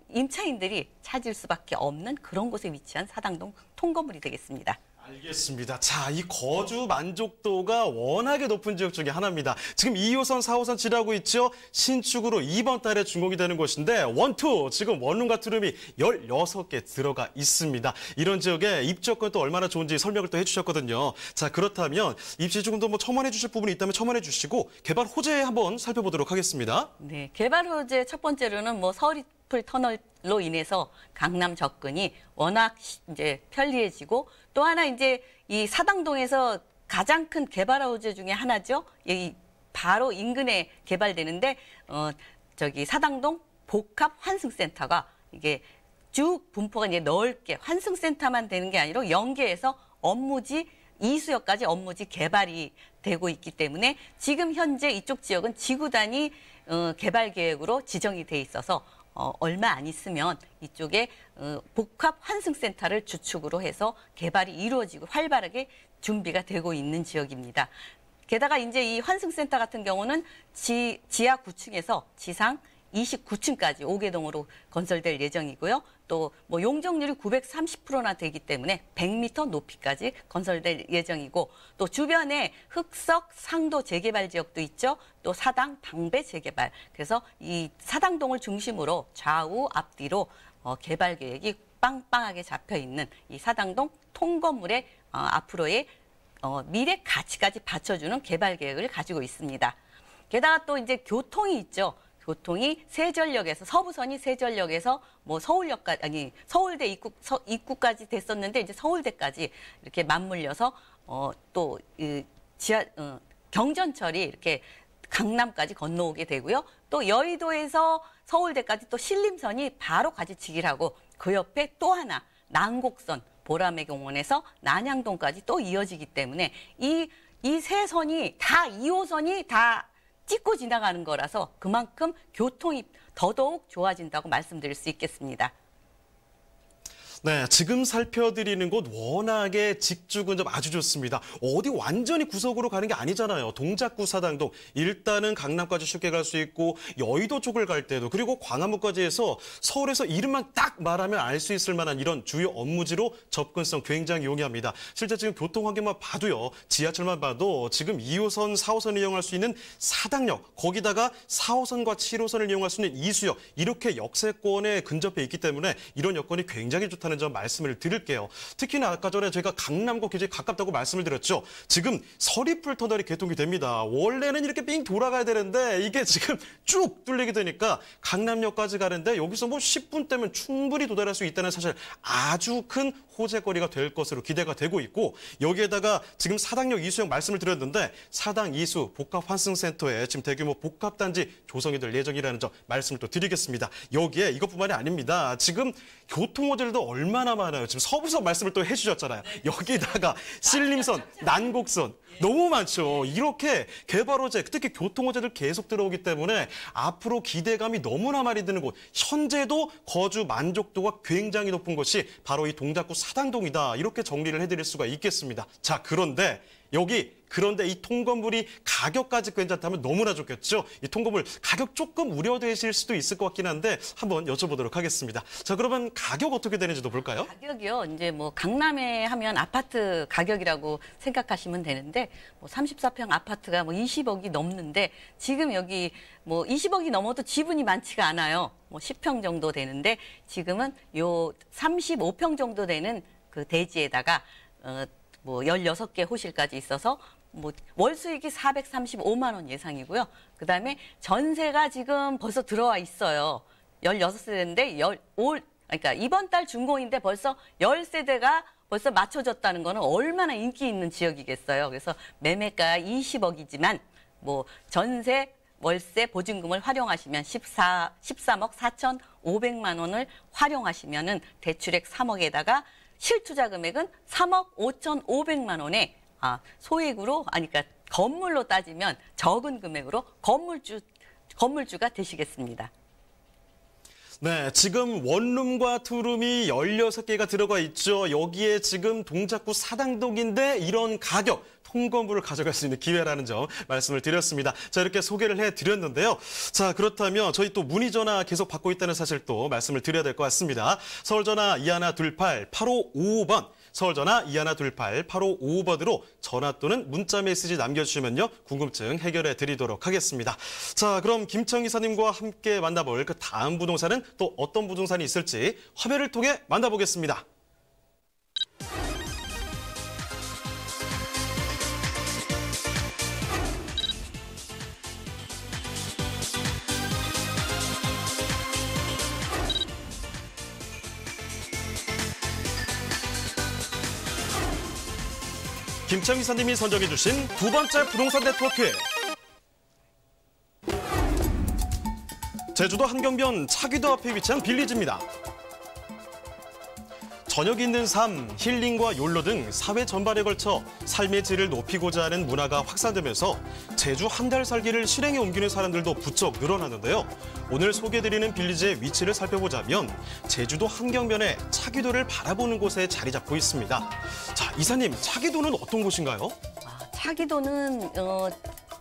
임차인들이 찾을 수밖에 없는 그런 곳에 위치한 사당동 통건물이 되겠습니다. 알겠습니다. 자, 이 거주 만족도가 워낙에 높은 지역 중에 하나입니다. 지금 2호선, 4호선 지나고 있죠. 신축으로 이번 달에 준공이 되는 곳인데 원투 지금 원룸과 투룸이 16개 들어가 있습니다. 이런 지역에 입주권이 또 얼마나 좋은지 설명을 또 해주셨거든요. 자, 그렇다면 입지 조금 더 첨언해 주실 부분이 있다면 첨언해 주시고 개발 호재 한번 살펴보도록 하겠습니다. 네, 개발 호재 첫 번째로는 서리풀 터널로 인해서 강남 접근이 워낙 이제 편리해지고 또 하나 이제 이 사당동에서 가장 큰 개발 호재 중에 하나죠. 이 바로 인근에 개발되는데 저기 사당동 복합 환승센터가 이게 쭉 분포가 이제 넓게 환승센터만 되는 게 아니라 연계해서 업무지 이수역까지 업무지 개발이 되고 있기 때문에 지금 현재 이쪽 지역은 지구 단위 개발 계획으로 지정이 돼 있어서 얼마 안 있으면 이쪽에 복합 환승센터를 주축으로 해서 개발이 이루어지고 활발하게 준비가 되고 있는 지역입니다. 게다가 이제 이 환승센터 같은 경우는 지하 9층에서 지상 29층까지 5개동으로 건설될 예정이고요. 또 뭐 용적률이 930%나 되기 때문에 100m 높이까지 건설될 예정이고 또 주변에 흑석 상도 재개발 지역도 있죠. 또 사당 방배 재개발. 그래서 이 사당동을 중심으로 좌우 앞뒤로 개발 계획이 빵빵하게 잡혀 있는 이 사당동 통건물의 앞으로의 미래 가치까지 받쳐주는 개발 계획을 가지고 있습니다. 게다가 또 이제 교통이 있죠. 교통이 세전역에서 서부선이 세전역에서 뭐 서울역까지 아니 서울대 입구까지 됐었는데 이제 서울대까지 이렇게 맞물려서 또 경전철이 이렇게 강남까지 건너오게 되고요. 또 여의도에서 서울대까지 또 신림선이 바로 가지치기를 하고 그 옆에 또 하나 난곡선 보라매 공원에서 난양동까지 또 이어지기 때문에 이 세 선이 다 2호선이 다 찍고 지나가는 거라서 그만큼 교통이 더더욱 좋아진다고 말씀드릴 수 있겠습니다. 네, 지금 살펴드리는 곳 워낙에 직죽은 좀 아주 좋습니다. 어디 완전히 구석으로 가는 게 아니잖아요. 동작구 사당동 일단은 강남까지 쉽게 갈 수 있고 여의도 쪽을 갈 때도 그리고 광화문까지 해서 서울에서 이름만 딱 말하면 알 수 있을 만한 이런 주요 업무지로 접근성 굉장히 용이합니다. 실제 지금 교통 환경만 봐도요. 지하철만 봐도 지금 2호선, 4호선을 이용할 수 있는 사당역 거기다가 4호선과 7호선을 이용할 수 있는 이수역 이렇게 역세권에 근접해 있기 때문에 이런 여건이 굉장히 좋다는 점 말씀을 드릴게요. 특히나 아까 전에 저희가 강남과 굉장히 가깝다고 말씀을 드렸죠. 지금 서리풀 터널이 개통이 됩니다. 원래는 이렇게 삥 돌아가야 되는데 이게 지금 쭉 뚫리게 되니까 강남역까지 가는데 여기서 뭐 10분대면 충분히 도달할 수 있다는 사실 아주 큰 호재거리가 될 것으로 기대가 되고 있고 여기에다가 지금 사당역 이수역 말씀을 드렸는데 사당 이수 복합환승센터에 지금 대규모 복합단지 조성이 될 예정이라는 점 말씀을 또 드리겠습니다. 여기에 이것뿐만이 아닙니다. 지금 교통호재도 얼마나 많아요. 지금 서부선 말씀을 또 해주셨잖아요. 여기다가 신림선, 난곡선 너무 많죠. 이렇게 개발 호재, 특히 교통 호재들 계속 들어오기 때문에 앞으로 기대감이 너무나 많이 드는 곳. 현재도 거주 만족도가 굉장히 높은 곳이 바로 이 동작구 사당동이다. 이렇게 정리를 해드릴 수가 있겠습니다. 자, 그런데 이 통건물이 가격까지 괜찮다면 너무나 좋겠죠. 이 통건물 가격 조금 우려되실 수도 있을 것 같긴 한데 한번 여쭤보도록 하겠습니다. 자, 그러면 가격 어떻게 되는지도 볼까요? 가격이요. 이제 뭐 강남에 하면 아파트 가격이라고 생각하시면 되는데 뭐 34평 아파트가 뭐 20억이 넘는데 지금 여기 뭐 20억이 넘어도 지분이 많지가 않아요. 뭐 10평 정도 되는데 지금은 요 35평 정도 되는 그 대지에다가 뭐 16개 호실까지 있어서 뭐 월 수익이 435만 원 예상이고요. 그다음에 전세가 지금 벌써 들어와 있어요. 16세대인데 그러니까 이번 달 준공인데 벌써 10세대가 벌써 맞춰졌다는 거는 얼마나 인기 있는 지역이겠어요. 그래서 매매가 20억이지만 뭐 전세 월세 보증금을 활용하시면 13억 4,500만 원을 활용하시면은 대출액 3억에다가 실투자 금액은 3억 5,500만 원에 소액으로 그러니까 건물로 따지면 적은 금액으로 건물주가 되시겠습니다. 네, 지금 원룸과 투룸이 16개가 들어가 있죠. 여기에 지금 동작구 사당동인데 이런 가격, 통건물을 가져갈 수 있는 기회라는 점 말씀을 드렸습니다. 자, 이렇게 소개를 해드렸는데요. 자, 그렇다면 저희 또 문의 전화 계속 받고 있다는 사실 또 말씀을 드려야 될 것 같습니다. 서울전화 2128-8555번. 서울전화 2128-8555번으로 전화 또는 문자 메시지 남겨주시면요. 궁금증 해결해 드리도록 하겠습니다. 자, 그럼 김청 이사님과 함께 만나볼 그 다음 부동산은 또 어떤 부동산이 있을지 화면을 통해 만나보겠습니다. 김창 이사님이 선정해 주신 두 번째 부동산 네트워크. 제주도 한경변 차기도 앞에 위치한 빌리지입니다. 저녁 있는 삶, 힐링과 욜로 등 사회 전반에 걸쳐 삶의 질을 높이고자 하는 문화가 확산되면서 제주 한 달 살기를 실행에 옮기는 사람들도 부쩍 늘어나는데요. 오늘 소개해드리는 빌리지의 위치를 살펴보자면 제주도 한경변의 차기도를 바라보는 곳에 자리 잡고 있습니다. 자, 이사님, 차기도는 어떤 곳인가요? 차기도는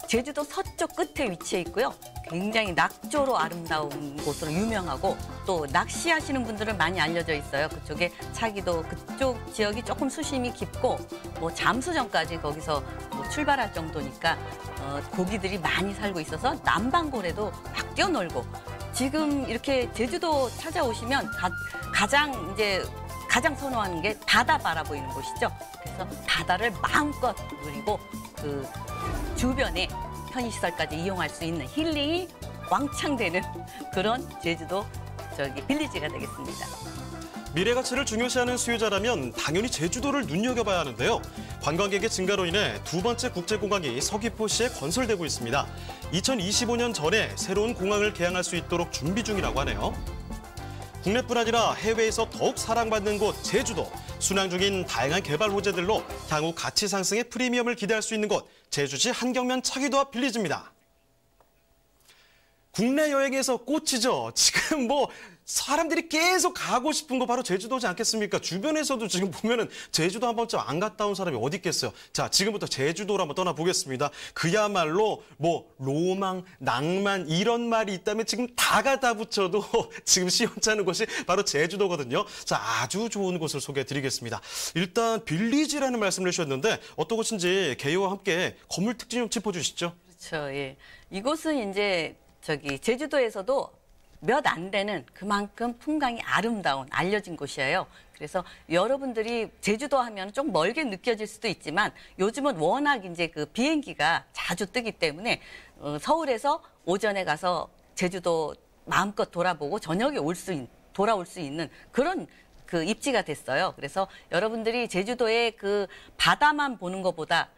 제주도 서쪽 끝에 위치해 있고요. 굉장히 낙조로 아름다운 곳으로 유명하고 또 낚시하시는 분들은 많이 알려져 있어요. 그쪽에 차기도 그쪽 지역이 조금 수심이 깊고 뭐 잠수정까지 거기서 뭐 출발할 정도니까 고기들이 많이 살고 있어서 남방골에도 막 뛰어놀고 지금 이렇게 제주도 찾아오시면 가장 선호하는 게 바다 바라보이는 곳이죠. 그래서 바다를 마음껏 누리고 그 주변에 편의시설까지 이용할 수 있는 힐링이 왕창 되는 그런 제주도 빌리지가 되겠습니다. 미래 가치를 중요시하는 수요자라면 당연히 제주도를 눈여겨봐야 하는데요. 관광객의 증가로 인해 두 번째 국제공항이 서귀포시에 건설되고 있습니다. 2025년 전에 새로운 공항을 개항할 수 있도록 준비 중이라고 하네요. 국내뿐 아니라 해외에서 더욱 사랑받는 곳 제주도. 순항 중인 다양한 개발 호재들로 향후 가치 상승의 프리미엄을 기대할 수 있는 곳 제주시 한경면 차기도 앞 빌리지입니다. 국내 여행에서 꽃이죠. 지금 뭐 사람들이 계속 가고 싶은 거 바로 제주도지 않겠습니까? 주변에서도 지금 보면은 제주도 한 번쯤 안 갔다 온 사람이 어디 있겠어요. 자, 지금부터 제주도로 한번 떠나보겠습니다. 그야말로 뭐 로망, 낭만 이런 말이 있다면 지금 다 갖다 붙여도 지금 시원찮은 곳이 바로 제주도거든요. 자, 아주 좋은 곳을 소개해드리겠습니다. 일단 빌리지라는 말씀을 해주셨는데 어떤 곳인지 개요와 함께 건물 특징 좀 짚어주시죠. 그렇죠. 예. 이곳은 이제 제주도에서도 몇 안 되는 그만큼 풍광이 아름다운 알려진 곳이에요. 그래서 여러분들이 제주도 하면 좀 멀게 느껴질 수도 있지만 요즘은 워낙 이제 그 비행기가 자주 뜨기 때문에 서울에서 오전에 가서 제주도 마음껏 돌아보고 저녁에 돌아올 수 있는 그런 그 입지가 됐어요. 그래서 여러분들이 제주도의 그 바다만 보는 것보다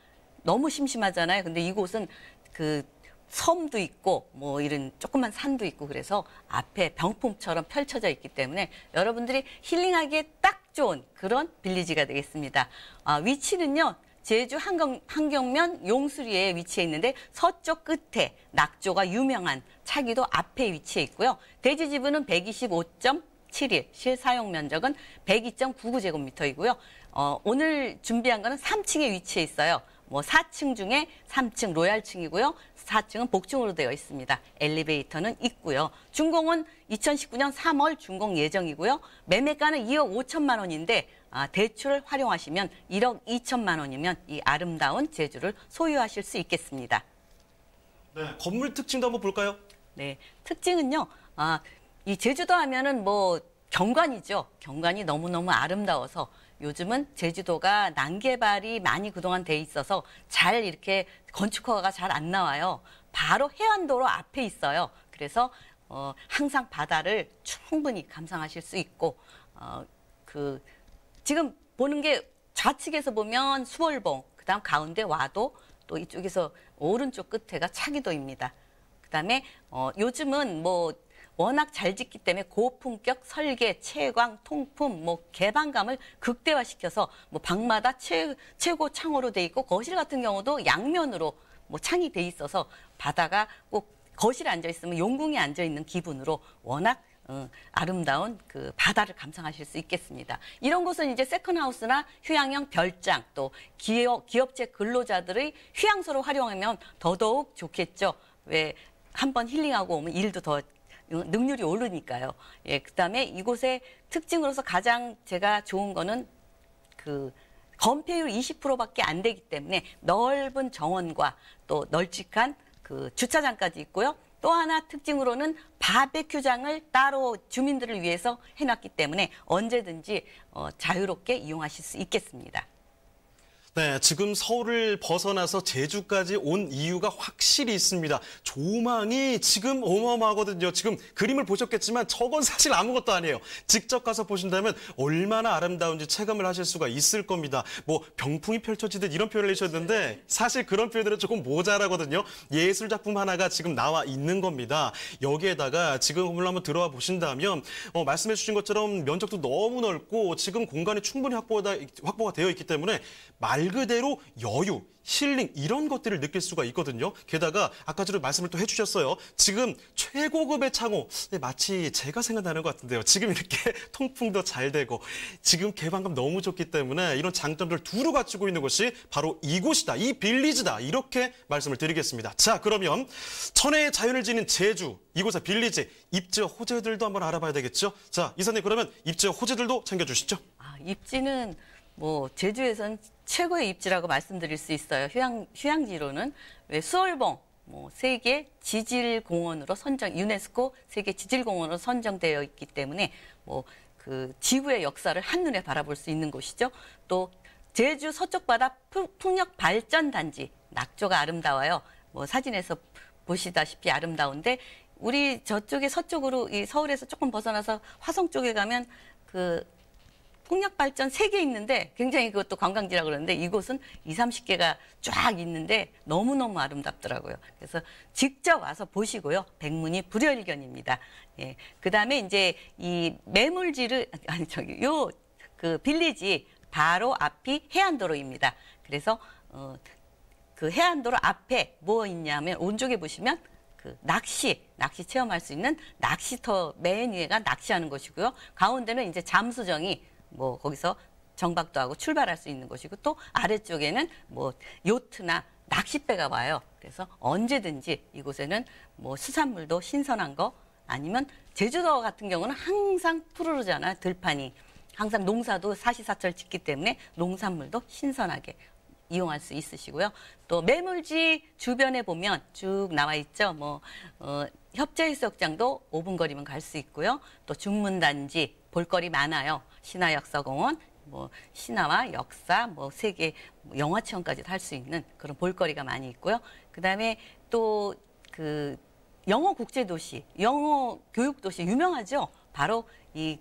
너무 심심하잖아요. 근데 이곳은 그 섬도 있고 뭐 이런 조그만 산도 있고 그래서 앞에 병풍처럼 펼쳐져 있기 때문에 여러분들이 힐링하기에 딱 좋은 그런 빌리지가 되겠습니다. 위치는요. 제주 한경면 용수리에 위치해 있는데 서쪽 끝에 낙조가 유명한 차기도 앞에 위치해 있고요. 대지 지분은 125.71, 실사용 면적은 102.99제곱미터이고요. 오늘 준비한 거는 3층에 위치해 있어요. 뭐 4층 중에 3층 로얄층이고요. 4층은 복층으로 되어 있습니다. 엘리베이터는 있고요. 준공은 2019년 3월 준공 예정이고요. 매매가는 2억 5천만 원인데 대출을 활용하시면 1억 2천만 원이면 이 아름다운 제주를 소유하실 수 있겠습니다. 네, 건물 특징도 한번 볼까요? 네, 특징은요. 이 제주도 하면은 뭐 경관이죠. 경관이 너무너무 아름다워서 요즘은 제주도가 난개발이 많이 그동안 돼 있어서 잘 이렇게 건축허가가 잘 안 나와요. 바로 해안도로 앞에 있어요. 그래서 항상 바다를 충분히 감상하실 수 있고 지금 보는 게 좌측에서 보면 수월봉, 그다음 가운데 와도 또 이쪽에서 오른쪽 끝에가 차기도입니다. 그다음에 요즘은 뭐 워낙 잘 짓기 때문에 고품격 설계, 채광, 통품, 뭐 개방감을 극대화시켜서 뭐 방마다 최고 창호로 돼 있고 거실 같은 경우도 양면으로 뭐 창이 돼 있어서 바다가 꼭 거실에 앉아 있으면 용궁에 앉아 있는 기분으로 워낙 아름다운 그 바다를 감상하실 수 있겠습니다. 이런 곳은 이제 세컨하우스나 휴양형 별장 또 기업체 근로자들의 휴양소로 활용하면 더더욱 좋겠죠. 왜 한번 힐링하고 오면 일도 더 능률이 오르니까요. 예, 그다음에 이곳의 특징으로서 가장 제가 좋은 거는 그 건폐율 20%밖에 안 되기 때문에 넓은 정원과 또 널찍한 그 주차장까지 있고요. 또 하나 특징으로는 바베큐장을 따로 주민들을 위해서 해놨기 때문에 언제든지 자유롭게 이용하실 수 있겠습니다. 네, 지금 서울을 벗어나서 제주까지 온 이유가 확실히 있습니다. 조망이 지금 어마어마하거든요. 지금 그림을 보셨겠지만 저건 사실 아무것도 아니에요. 직접 가서 보신다면 얼마나 아름다운지 체감을 하실 수가 있을 겁니다. 뭐 병풍이 펼쳐지듯 이런 표현을 하셨는데 사실 그런 표현들은 조금 모자라거든요. 예술 작품 하나가 지금 나와 있는 겁니다. 여기에다가 지금 건물 한번 들어와 보신다면 말씀해 주신 것처럼 면적도 너무 넓고 지금 공간이 충분히 확보가 되어 있기 때문에 말 그대로 여유, 힐링 이런 것들을 느낄 수가 있거든요. 게다가 아까 전에 말씀을 또 해주셨어요. 지금 최고급의 창호, 네, 마치 제가 생각나는 것 같은데요. 지금 이렇게 통풍도 잘 되고 지금 개방감 너무 좋기 때문에 이런 장점들을 두루 갖추고 있는 곳이 바로 이곳이다. 이 빌리지다. 이렇게 말씀을 드리겠습니다. 자, 그러면 천혜의 자연을 지닌 제주, 이곳의 빌리지, 입지와 호재들도 한번 알아봐야 되겠죠. 자, 이사님 그러면 입지와 호재들도 챙겨주시죠. 입지는 뭐 제주에선 최고의 입지라고 말씀드릴 수 있어요. 휴양지로는 왜 수월봉 세계 지질공원으로 유네스코 세계 지질공원으로 선정되어 있기 때문에 그 지구의 역사를 한눈에 바라볼 수 있는 곳이죠. 또 제주 서쪽 바다 풍력 발전 단지 낙조가 아름다워요. 사진에서 보시다시피 아름다운데 우리 저쪽에 서쪽으로 이 서울에서 조금 벗어나서 화성 쪽에 가면 그 풍력 발전 3개 있는데 굉장히 그것도 관광지라고 그러는데 이곳은 20-30개가 쫙 있는데 너무너무 아름답더라고요. 그래서 직접 와서 보시고요. 백문이 불여일견입니다. 예. 그다음에 이제 이 매물지를 그 빌리지 바로 앞이 해안도로입니다. 그래서 그 해안도로 앞에 뭐 있냐면 오른쪽에 보시면 그 낚시 체험할 수 있는 낚시터 맨 위에가 낚시하는 곳이고요. 가운데는 이제 잠수정이 거기서 정박도 하고 출발할 수 있는 곳이고 또 아래쪽에는 요트나 낚싯배가 와요. 그래서 언제든지 이곳에는 수산물도 신선한 거 아니면 제주도 같은 경우는 항상 푸르르잖아요. 들판이. 항상 농사도 사시사철 짓기 때문에 농산물도 신선하게 이용할 수 있으시고요. 또 매물지 주변에 보면 쭉 나와 있죠. 협재해수욕장도 5분 거리면 갈 수 있고요. 또 중문단지 볼거리 많아요. 신화역사공원, 신화와 역사, 세계 영화 체험까지도 할 수 있는 그런 볼거리가 많이 있고요. 그다음에 또 그 영어 국제도시, 영어 교육도시 유명하죠. 바로 이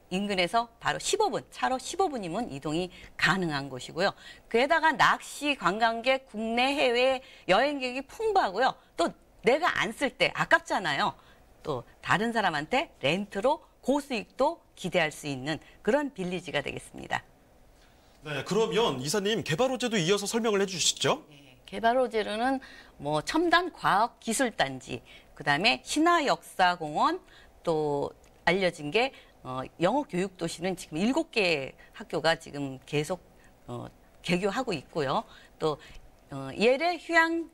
인근에서 바로 15분, 차로 15분이면 이동이 가능한 곳이고요. 그에다가 낚시, 관광객, 국내, 해외 여행객이 풍부하고요. 또 내가 안 쓸 때 아깝잖아요. 또 다른 사람한테 렌트로 고수익도 기대할 수 있는 그런 빌리지가 되겠습니다. 네, 그러면 이사님 개발 호재도 이어서 설명을 해주시죠. 네, 개발 호재로는 첨단 과학 기술 단지, 그다음에 신화역사공원, 또 알려진 게 영어 교육 도시는 지금 7개 학교가 지금 계속 개교하고 있고요. 또 예래 휴양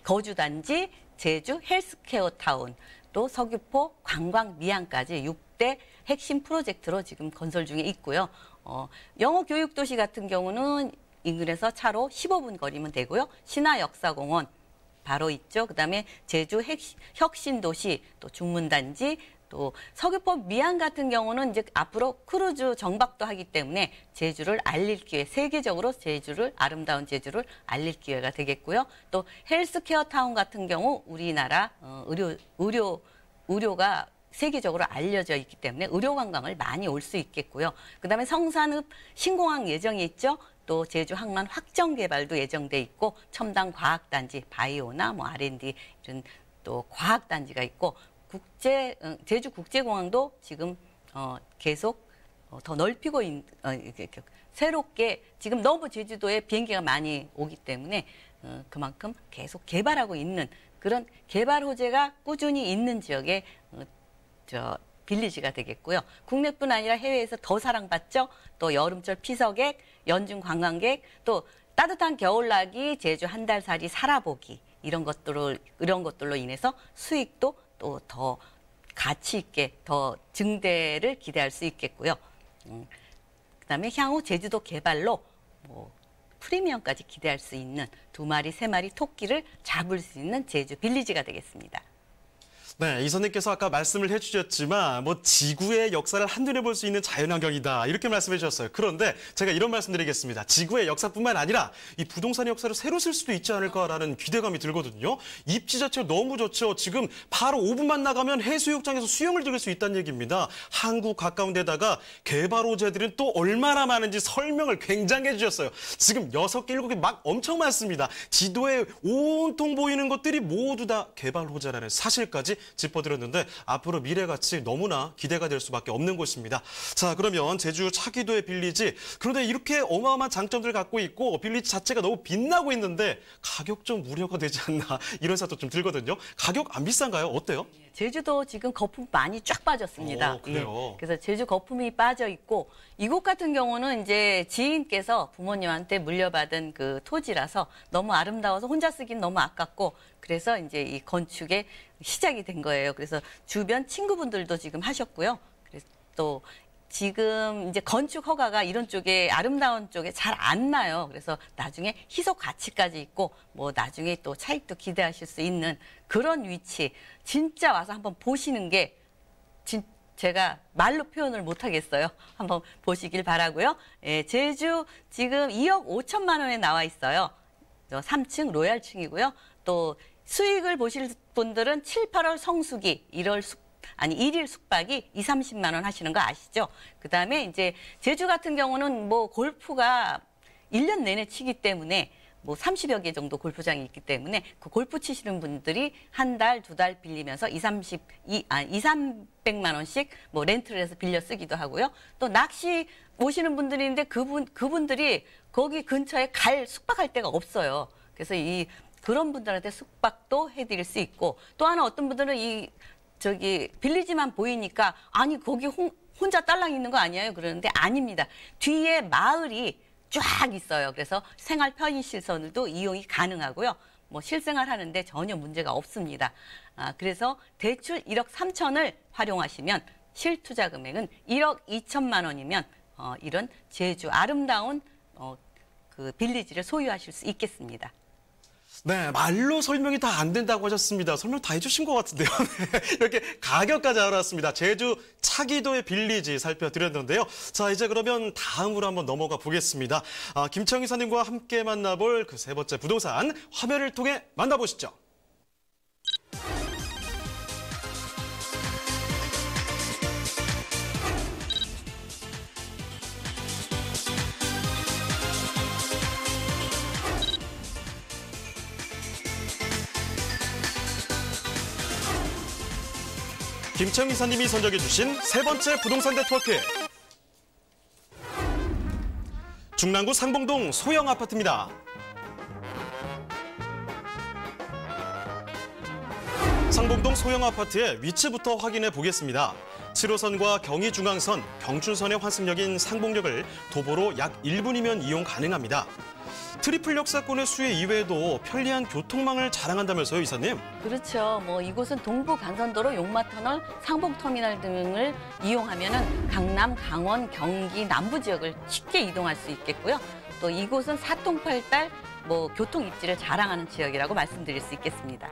거주 단지, 제주 헬스케어 타운, 또 서귀포 관광 미항까지 6대 핵심 프로젝트로 지금 건설 중에 있고요. 영어 교육 도시 같은 경우는 인근에서 차로 15분 거리면 되고요. 신화역사공원 바로 있죠. 그다음에 제주 혁신도시, 또 중문단지, 또 서귀포 미항 같은 경우는 이제 앞으로 크루즈 정박도 하기 때문에 제주를 알릴 기회, 세계적으로 아름다운 제주를 알릴 기회가 되겠고요. 또 헬스케어 타운 같은 경우 우리나라 의료가 세계적으로 알려져 있기 때문에 의료 관광을 많이 올 수 있겠고요. 그다음에 성산읍 신공항 예정이 있죠. 또 제주 항만 확정 개발도 예정돼 있고 첨단 과학단지, 바이오나 R&D 이런 또 과학단지가 있고 제주 국제공항도 지금 계속 더 넓히고 새롭게 지금 너무 제주도에 비행기가 많이 오기 때문에 그만큼 계속 개발하고 있는 그런 개발 호재가 꾸준히 있는 지역의 빌리지가 되겠고요. 국내뿐 아니라 해외에서 더 사랑받죠. 또 여름철 피서객, 연중 관광객, 또 따뜻한 겨울나기, 제주 한 달 살이 살아보기 이런 것들로 인해서 수익도 또 더 가치 있게 더 증대를 기대할 수 있겠고요. 그다음에 향후 제주도 개발로 프리미엄까지 기대할 수 있는 2마리, 3마리 토끼를 잡을 수 있는 제주 빌리지가 되겠습니다. 네, 이사님께서 아까 말씀을 해주셨지만 뭐 지구의 역사를 한눈에 볼 수 있는 자연환경이다 이렇게 말씀해 주셨어요. 그런데 제가 이런 말씀드리겠습니다. 지구의 역사뿐만 아니라 이 부동산의 역사를 새로 쓸 수도 있지 않을까라는 기대감이 들거든요. 입지 자체가 너무 좋죠. 지금 바로 5분만 나가면 해수욕장에서 수영을 즐길 수 있다는 얘기입니다. 한국 가까운 데다가 개발 호재들은 또 얼마나 많은지 설명을 굉장히 해주셨어요. 지금 6개, 7개 막 엄청 많습니다. 지도에 온통 보이는 것들이 모두 다 개발 호재라는 사실까지 짚어드렸는데 앞으로 미래같이 너무나 기대가 될 수밖에 없는 곳입니다. 자, 그러면 제주 차기도의 빌리지. 그런데 이렇게 어마어마한 장점들을 갖고 있고 빌리지 자체가 너무 빛나고 있는데 가격 좀 우려가 되지 않나 이런 생각도 좀 들거든요. 가격 안 비싼가요? 어때요? 제주도 지금 거품 많이 쫙 빠졌습니다. 그래요? 그래서 제주 거품이 빠져 있고 이곳 같은 경우는 이제 지인께서 부모님한테 물려받은 그 토지라서 너무 아름다워서 혼자 쓰긴 너무 아깝고 그래서 이제 이 건축에 시작이 된 거예요. 그래서 주변 친구분들도 지금 하셨고요. 그래서 또 지금 이제 건축 허가가 이런 쪽에 아름다운 쪽에 잘 안 나요. 그래서 나중에 희소 가치까지 있고 뭐 나중에 또 차익도 기대하실 수 있는 그런 위치 진짜 와서 한번 보시는 게 제가 말로 표현을 못 하겠어요. 한번 보시길 바라고요. 예, 제주 지금 2억 5천만 원에 나와 있어요. 3층 로얄층이고요. 또 수익을 보실 분들은 7, 8월 성수기, 1일 숙박이 2, 30만 원 하시는 거 아시죠? 그다음에 이제 제주 같은 경우는 뭐 골프가 1년 내내 치기 때문에 뭐 30여 개 정도 골프장이 있기 때문에 그 골프 치시는 분들이 한 달, 2달 빌리면서 300만 원씩 뭐 렌트를 해서 빌려 쓰기도 하고요. 또 낚시 오시는 분들이 있는데 그분들이 거기 근처에 숙박할 데가 없어요. 그래서 그런 분들한테 숙박도 해드릴 수 있고 또 하나 어떤 분들은 빌리지만 보이니까 아니 거기 혼자 딸랑 있는 거 아니에요? 그러는데 아닙니다. 뒤에 마을이 쫙 있어요. 그래서 생활 편의시설도 이용이 가능하고요. 뭐 실생활 하는데 전혀 문제가 없습니다. 그래서 대출 1억 3천을 활용하시면 실투자 금액은 1억 2천만 원이면 이런 제주 아름다운 그 빌리지를 소유하실 수 있겠습니다. 네, 말로 설명이 다 안 된다고 하셨습니다. 설명 다 해주신 것 같은데요. 네, 이렇게 가격까지 알아봤습니다. 제주 차기도의 빌리지 살펴드렸는데요. 자, 이제 그러면 다음으로 한번 넘어가 보겠습니다. 김청 이사님과 함께 만나볼 그 세 번째 부동산 화면을 통해 만나보시죠. 김청 이사님이 선정해 주신 세 번째 부동산 네트워크. 중랑구 상봉동 소형 아파트입니다. 상봉동 소형 아파트의 위치부터 확인해 보겠습니다. 7호선과 경의중앙선, 경춘선의 환승역인 상봉역을 도보로 약 1분이면 이용 가능합니다. 트리플 역사권의 수혜 이외에도 편리한 교통망을 자랑한다면서요, 이사님? 그렇죠. 뭐 이곳은 동부 간선도로 용마터널, 상봉터미널 등을 이용하면은 강남, 강원, 경기 남부 지역을 쉽게 이동할 수 있겠고요. 또 이곳은 사통팔달 뭐 교통 입지를 자랑하는 지역이라고 말씀드릴 수 있겠습니다.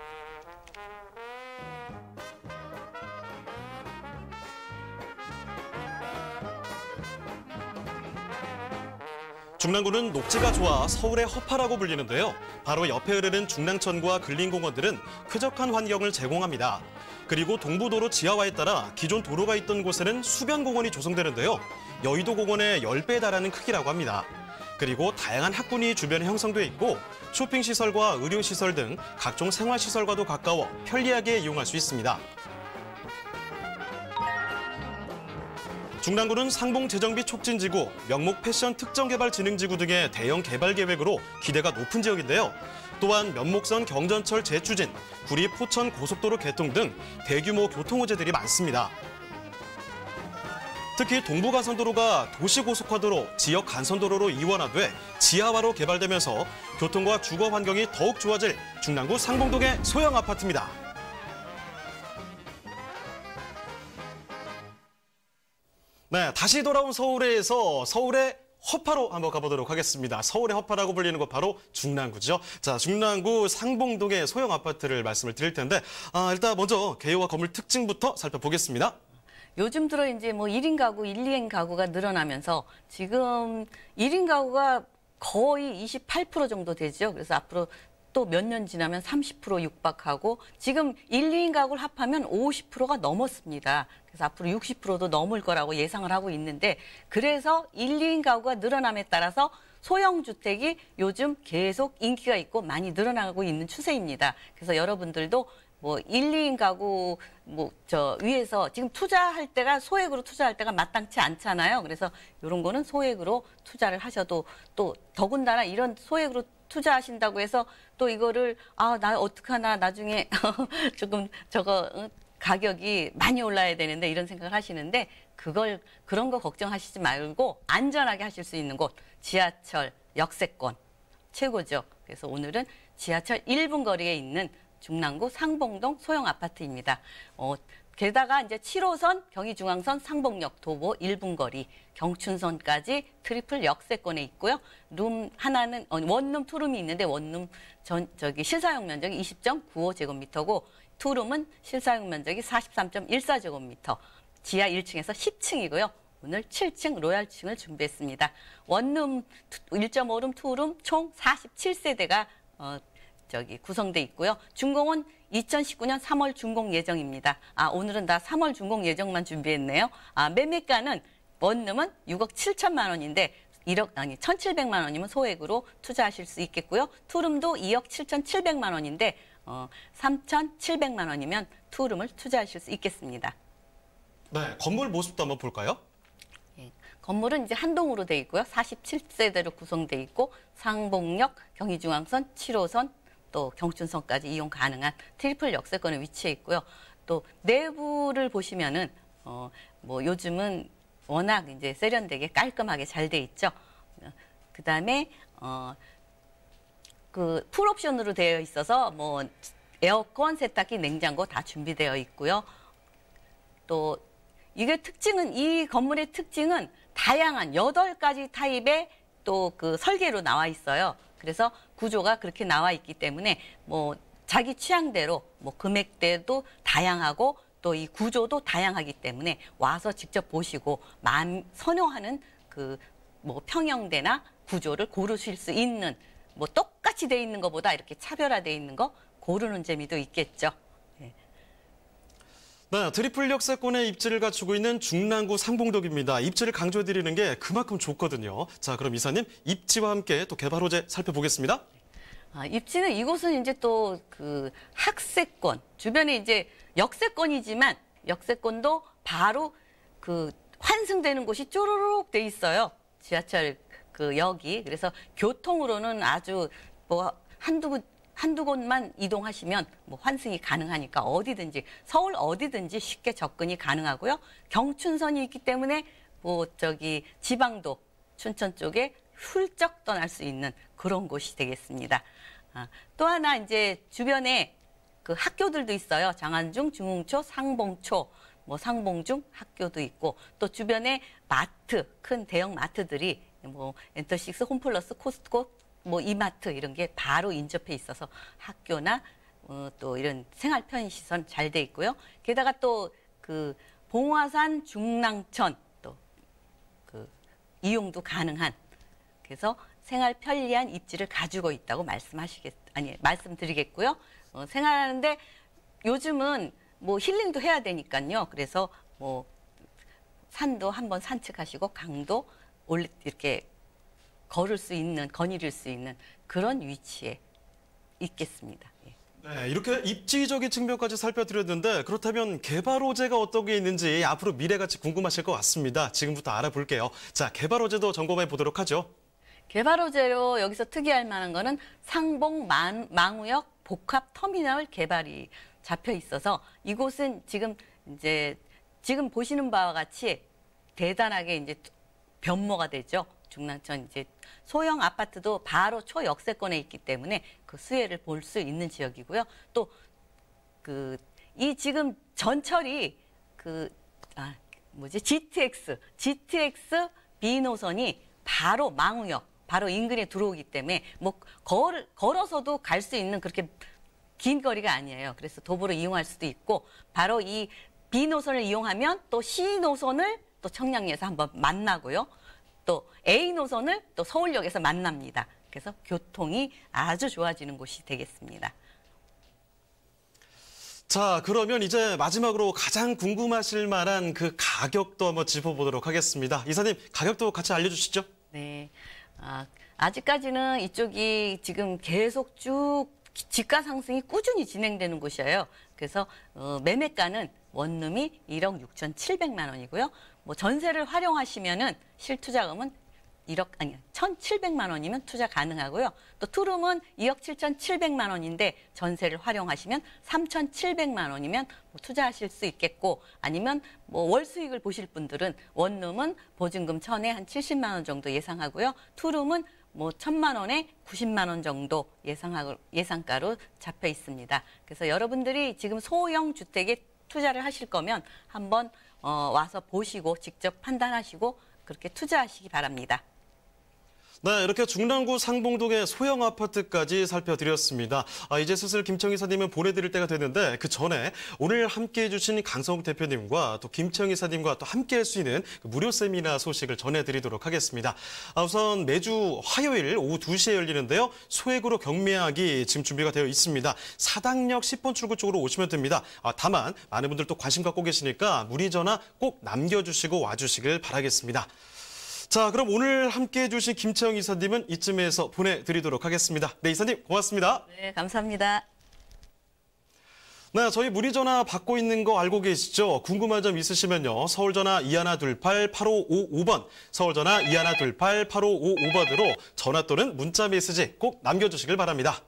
중랑구는 녹지가 좋아 서울의 허파라고 불리는데요. 바로 옆에 흐르는 중랑천과 근린공원들은 쾌적한 환경을 제공합니다. 그리고 동부도로 지하화에 따라 기존 도로가 있던 곳에는 수변공원이 조성되는데요. 여의도공원의 10배에 달하는 크기라고 합니다. 그리고 다양한 학군이 주변에 형성돼 있고 쇼핑시설과 의료시설 등 각종 생활시설과도 가까워 편리하게 이용할 수 있습니다. 중랑구는 상봉재정비 촉진지구, 명목 패션 특정개발진흥지구 등의 대형 개발 계획으로 기대가 높은 지역인데요. 또한 면목선 경전철 재추진, 구리 포천 고속도로 개통 등 대규모 교통호재들이 많습니다. 특히 동부간선도로가 도시고속화도로, 지역 간선도로로 이원화돼 지하화로 개발되면서 교통과 주거 환경이 더욱 좋아질 중랑구 상봉동의 소형 아파트입니다. 네, 다시 돌아온 서울에서 서울의 허파로 한번 가보도록 하겠습니다. 서울의 허파라고 불리는 곳 바로 중랑구죠. 자, 중랑구 상봉동의 소형 아파트를 말씀을 드릴 텐데 일단 먼저 개요와 건물 특징부터 살펴보겠습니다. 요즘 들어 이제 뭐 1인 가구, 1, 2인 가구가 늘어나면서 지금 1인 가구가 거의 28% 정도 되죠. 그래서 앞으로 또 몇 년 지나면 30% 육박하고 지금 1, 2인 가구를 합하면 50%가 넘었습니다. 그래서 앞으로 60%도 넘을 거라고 예상을 하고 있는데 그래서 1, 2인 가구가 늘어남에 따라서 소형 주택이 요즘 계속 인기가 있고 많이 늘어나고 있는 추세입니다. 그래서 여러분들도 뭐 1, 2인 가구 위에서 지금 투자할 때가 소액으로 투자할 때가 마땅치 않잖아요. 그래서 이런 거는 소액으로 투자를 하셔도 또 더군다나 이런 소액으로 투자하신다고 해서 또 이거를 나 어떡하나 나중에 조금 가격이 많이 올라야 되는데 이런 생각을 하시는데 그런 거 걱정하시지 말고 안전하게 하실 수 있는 곳 지하철 역세권 최고죠. 그래서 오늘은 지하철 1분 거리에 있는 중랑구 상봉동 소형 아파트입니다. 게다가 이제 7호선 경의중앙선 상봉역 도보 1분 거리 경춘선까지 트리플 역세권에 있고요. 룸 하나는 원룸 투룸이 있는데 원룸 실사용 면적이 20.95제곱미터고 투룸은 실사용 면적이 43.14제곱미터. 지하 1층에서 10층이고요. 오늘 7층 로얄층을 준비했습니다. 원룸 1.5룸 투룸 총 47세대가 구성돼 있고요. 준공은 2019년 3월 준공 예정입니다. 오늘은 다 3월 준공 예정만 준비했네요. 매매가는 원룸은 6억 7천만 원인데 1,700만 원이면 소액으로 투자하실 수 있겠고요. 투룸도 2억 7,700만 원인데 3,700만 원이면 투룸을 투자하실 수 있겠습니다. 네, 건물 모습도 한번 볼까요? 건물은 이제 한 동으로 돼 있고요. 47세대로 구성돼 있고 상봉역, 경의중앙선, 7호선, 또 경춘선까지 이용 가능한 트리플 역세권에 위치해 있고요. 또 내부를 보시면은 요즘은 워낙 이제 세련되게 깔끔하게 잘 돼 있죠. 그다음에 풀옵션으로 되어 있어서 에어컨, 세탁기, 냉장고 다 준비되어 있고요. 또 이 건물의 특징은 다양한 8가지 타입의 또 설계로 나와 있어요. 그래서 구조가 그렇게 나와 있기 때문에 자기 취향대로 금액대도 다양하고 또 이 구조도 다양하기 때문에 와서 직접 보시고 선호하는 평형대나 구조를 고르실 수 있는 똑같이 돼 있는 것보다 이렇게 차별화돼 있는 거 고르는 재미도 있겠죠. 네, 트리플 역세권의 입지를 갖추고 있는 중랑구 상봉동입니다. 입지를 강조해드리는 게 그만큼 좋거든요. 자, 그럼 이사님 입지와 함께 또 개발 호재 살펴보겠습니다. 입지는 이곳은 이제 또 학세권 주변에 이제 역세권이지만 역세권도 바로 환승되는 곳이 쪼르륵 돼 있어요. 지하철 역이. 그래서 교통으로는 아주 한두 곳만 이동하시면 환승이 가능하니까 서울 어디든지 쉽게 접근이 가능하고요. 경춘선이 있기 때문에 지방도 춘천 쪽에 훌쩍 떠날 수 있는 그런 곳이 되겠습니다. 또 하나 이제 주변에 학교들도 있어요. 장안중, 중흥초, 상봉초, 상봉중 학교도 있고 또 주변에 큰 대형 마트들이 엔터식스, 홈플러스, 코스트코 이마트 이런 게 바로 인접해 있어서 학교나 또 이런 생활 편의시설 잘 돼 있고요. 게다가 또 봉화산 중랑천 또 이용도 가능한 그래서 생활 편리한 입지를 가지고 있다고 말씀드리겠고요. 생활하는데 요즘은 힐링도 해야 되니까요. 그래서 산도 한번 산책하시고 강도 이렇게 거닐을 수 있는 그런 위치에 있겠습니다. 네, 이렇게 입지적인 측면까지 살펴드렸는데 그렇다면 개발 호재가 어떤 게 있는지 앞으로 미래같이 궁금하실 것 같습니다. 지금부터 알아볼게요. 자, 개발 호재도 점검해 보도록 하죠. 개발 호재로 여기서 특이할 만한 거는 상봉 망우역 복합 터미널 개발이 잡혀 있어서 이곳은 지금 보시는 바와 같이 대단하게 이제 변모가 되죠. 중랑천 이제 소형 아파트도 바로 초역세권에 있기 때문에 그 수혜를 볼 수 있는 지역이고요. 또 이 지금 전철이 GTX B 노선이 바로 망우역, 바로 인근에 들어오기 때문에 뭐 걸어서도 갈 수 있는 그렇게 긴 거리가 아니에요. 그래서 도보를 이용할 수도 있고 바로 이 B 노선을 이용하면 또 C 노선을 또 청량리에서 한번 만나고요. 또 A 노선을 또 서울역에서 만납니다. 그래서 교통이 아주 좋아지는 곳이 되겠습니다. 자, 그러면 이제 마지막으로 가장 궁금하실 만한 그 가격도 한번 짚어보도록 하겠습니다. 이사님, 가격도 같이 알려주시죠. 네. 아직까지는 이쪽이 지금 계속 쭉 집가 상승이 꾸준히 진행되는 곳이에요. 그래서 매매가는 원룸이 1억 6,700만 원이고요. 뭐 전세를 활용하시면은 실투자금은 1,700만 원이면 투자 가능하고요. 또 투룸은 2억 7,700만 원인데 전세를 활용하시면 3,700만 원이면 뭐 투자하실 수 있겠고 아니면 뭐 월 수익을 보실 분들은 원룸은 보증금 1,000에 한 70만 원 정도 예상하고요. 투룸은 뭐 1,000만 원에 90만 원 정도 예상가로 잡혀 있습니다. 그래서 여러분들이 지금 소형 주택에 투자를 하실 거면 한번 와서 보시고 직접 판단하시고 그렇게 투자하시기 바랍니다. 네, 이렇게 중랑구 상봉동의 소형 아파트까지 살펴드렸습니다. 이제 슬슬 김청 이사님은 보내드릴 때가 됐는데 그 전에 오늘 함께해 주신 강성욱 대표님과 또 김청 이사님과 또 함께할 수 있는 그 무료 세미나 소식을 전해드리도록 하겠습니다. 우선 매주 화요일 오후 2시에 열리는데요. 소액으로 경매하기 지금 준비가 되어 있습니다. 사당역 10번 출구 쪽으로 오시면 됩니다. 다만 많은 분들 또 관심 갖고 계시니까 문의 전화 꼭 남겨주시고 와주시길 바라겠습니다. 자, 그럼 오늘 함께해 주신 김채영 이사님은 이쯤에서 보내드리도록 하겠습니다. 네, 이사님 고맙습니다. 네, 감사합니다. 네, 저희 문의 전화 받고 있는 거 알고 계시죠? 궁금한 점 있으시면요. 서울전화 2128-8555번, 서울전화 2128-8555번으로 전화 또는 문자 메시지 꼭 남겨주시길 바랍니다.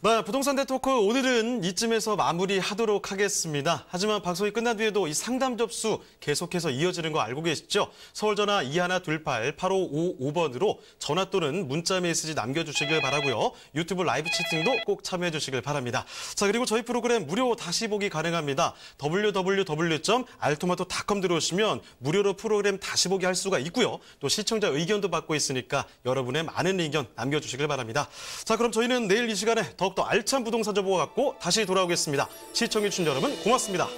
네, 부동산 네트워크 오늘은 이쯤에서 마무리하도록 하겠습니다. 하지만 방송이 끝난 뒤에도 이 상담 접수 계속해서 이어지는 거 알고 계시죠? 서울전화 2128-8555번으로 전화 또는 문자 메시지 남겨주시길 바라고요. 유튜브 라이브 채팅도 꼭 참여해 주시길 바랍니다. 자, 그리고 저희 프로그램 무료 다시 보기 가능합니다. www.altomato.com 들어오시면 무료로 프로그램 다시 보기 할 수가 있고요. 또 시청자 의견도 받고 있으니까 여러분의 많은 의견 남겨주시길 바랍니다. 자, 그럼 저희는 내일 이 시간에 더욱더 알찬 부동산 정보가 갖고 다시 돌아오겠습니다. 시청해주신 여러분 고맙습니다.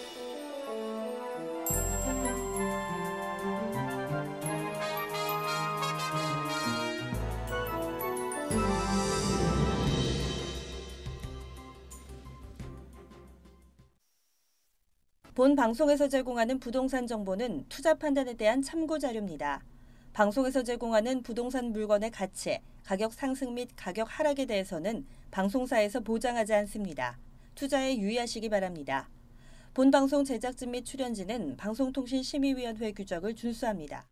본 방송에서 제공하는 부동산 정보는 투자 판단에 대한 참고 자료입니다. 방송에서 제공하는 부동산 물건의 가치, 가격 상승 및 가격 하락에 대해서는 방송사에서 보장하지 않습니다. 투자에 유의하시기 바랍니다. 본 방송 제작진 및 출연진은 방송통신심의위원회 규정을 준수합니다.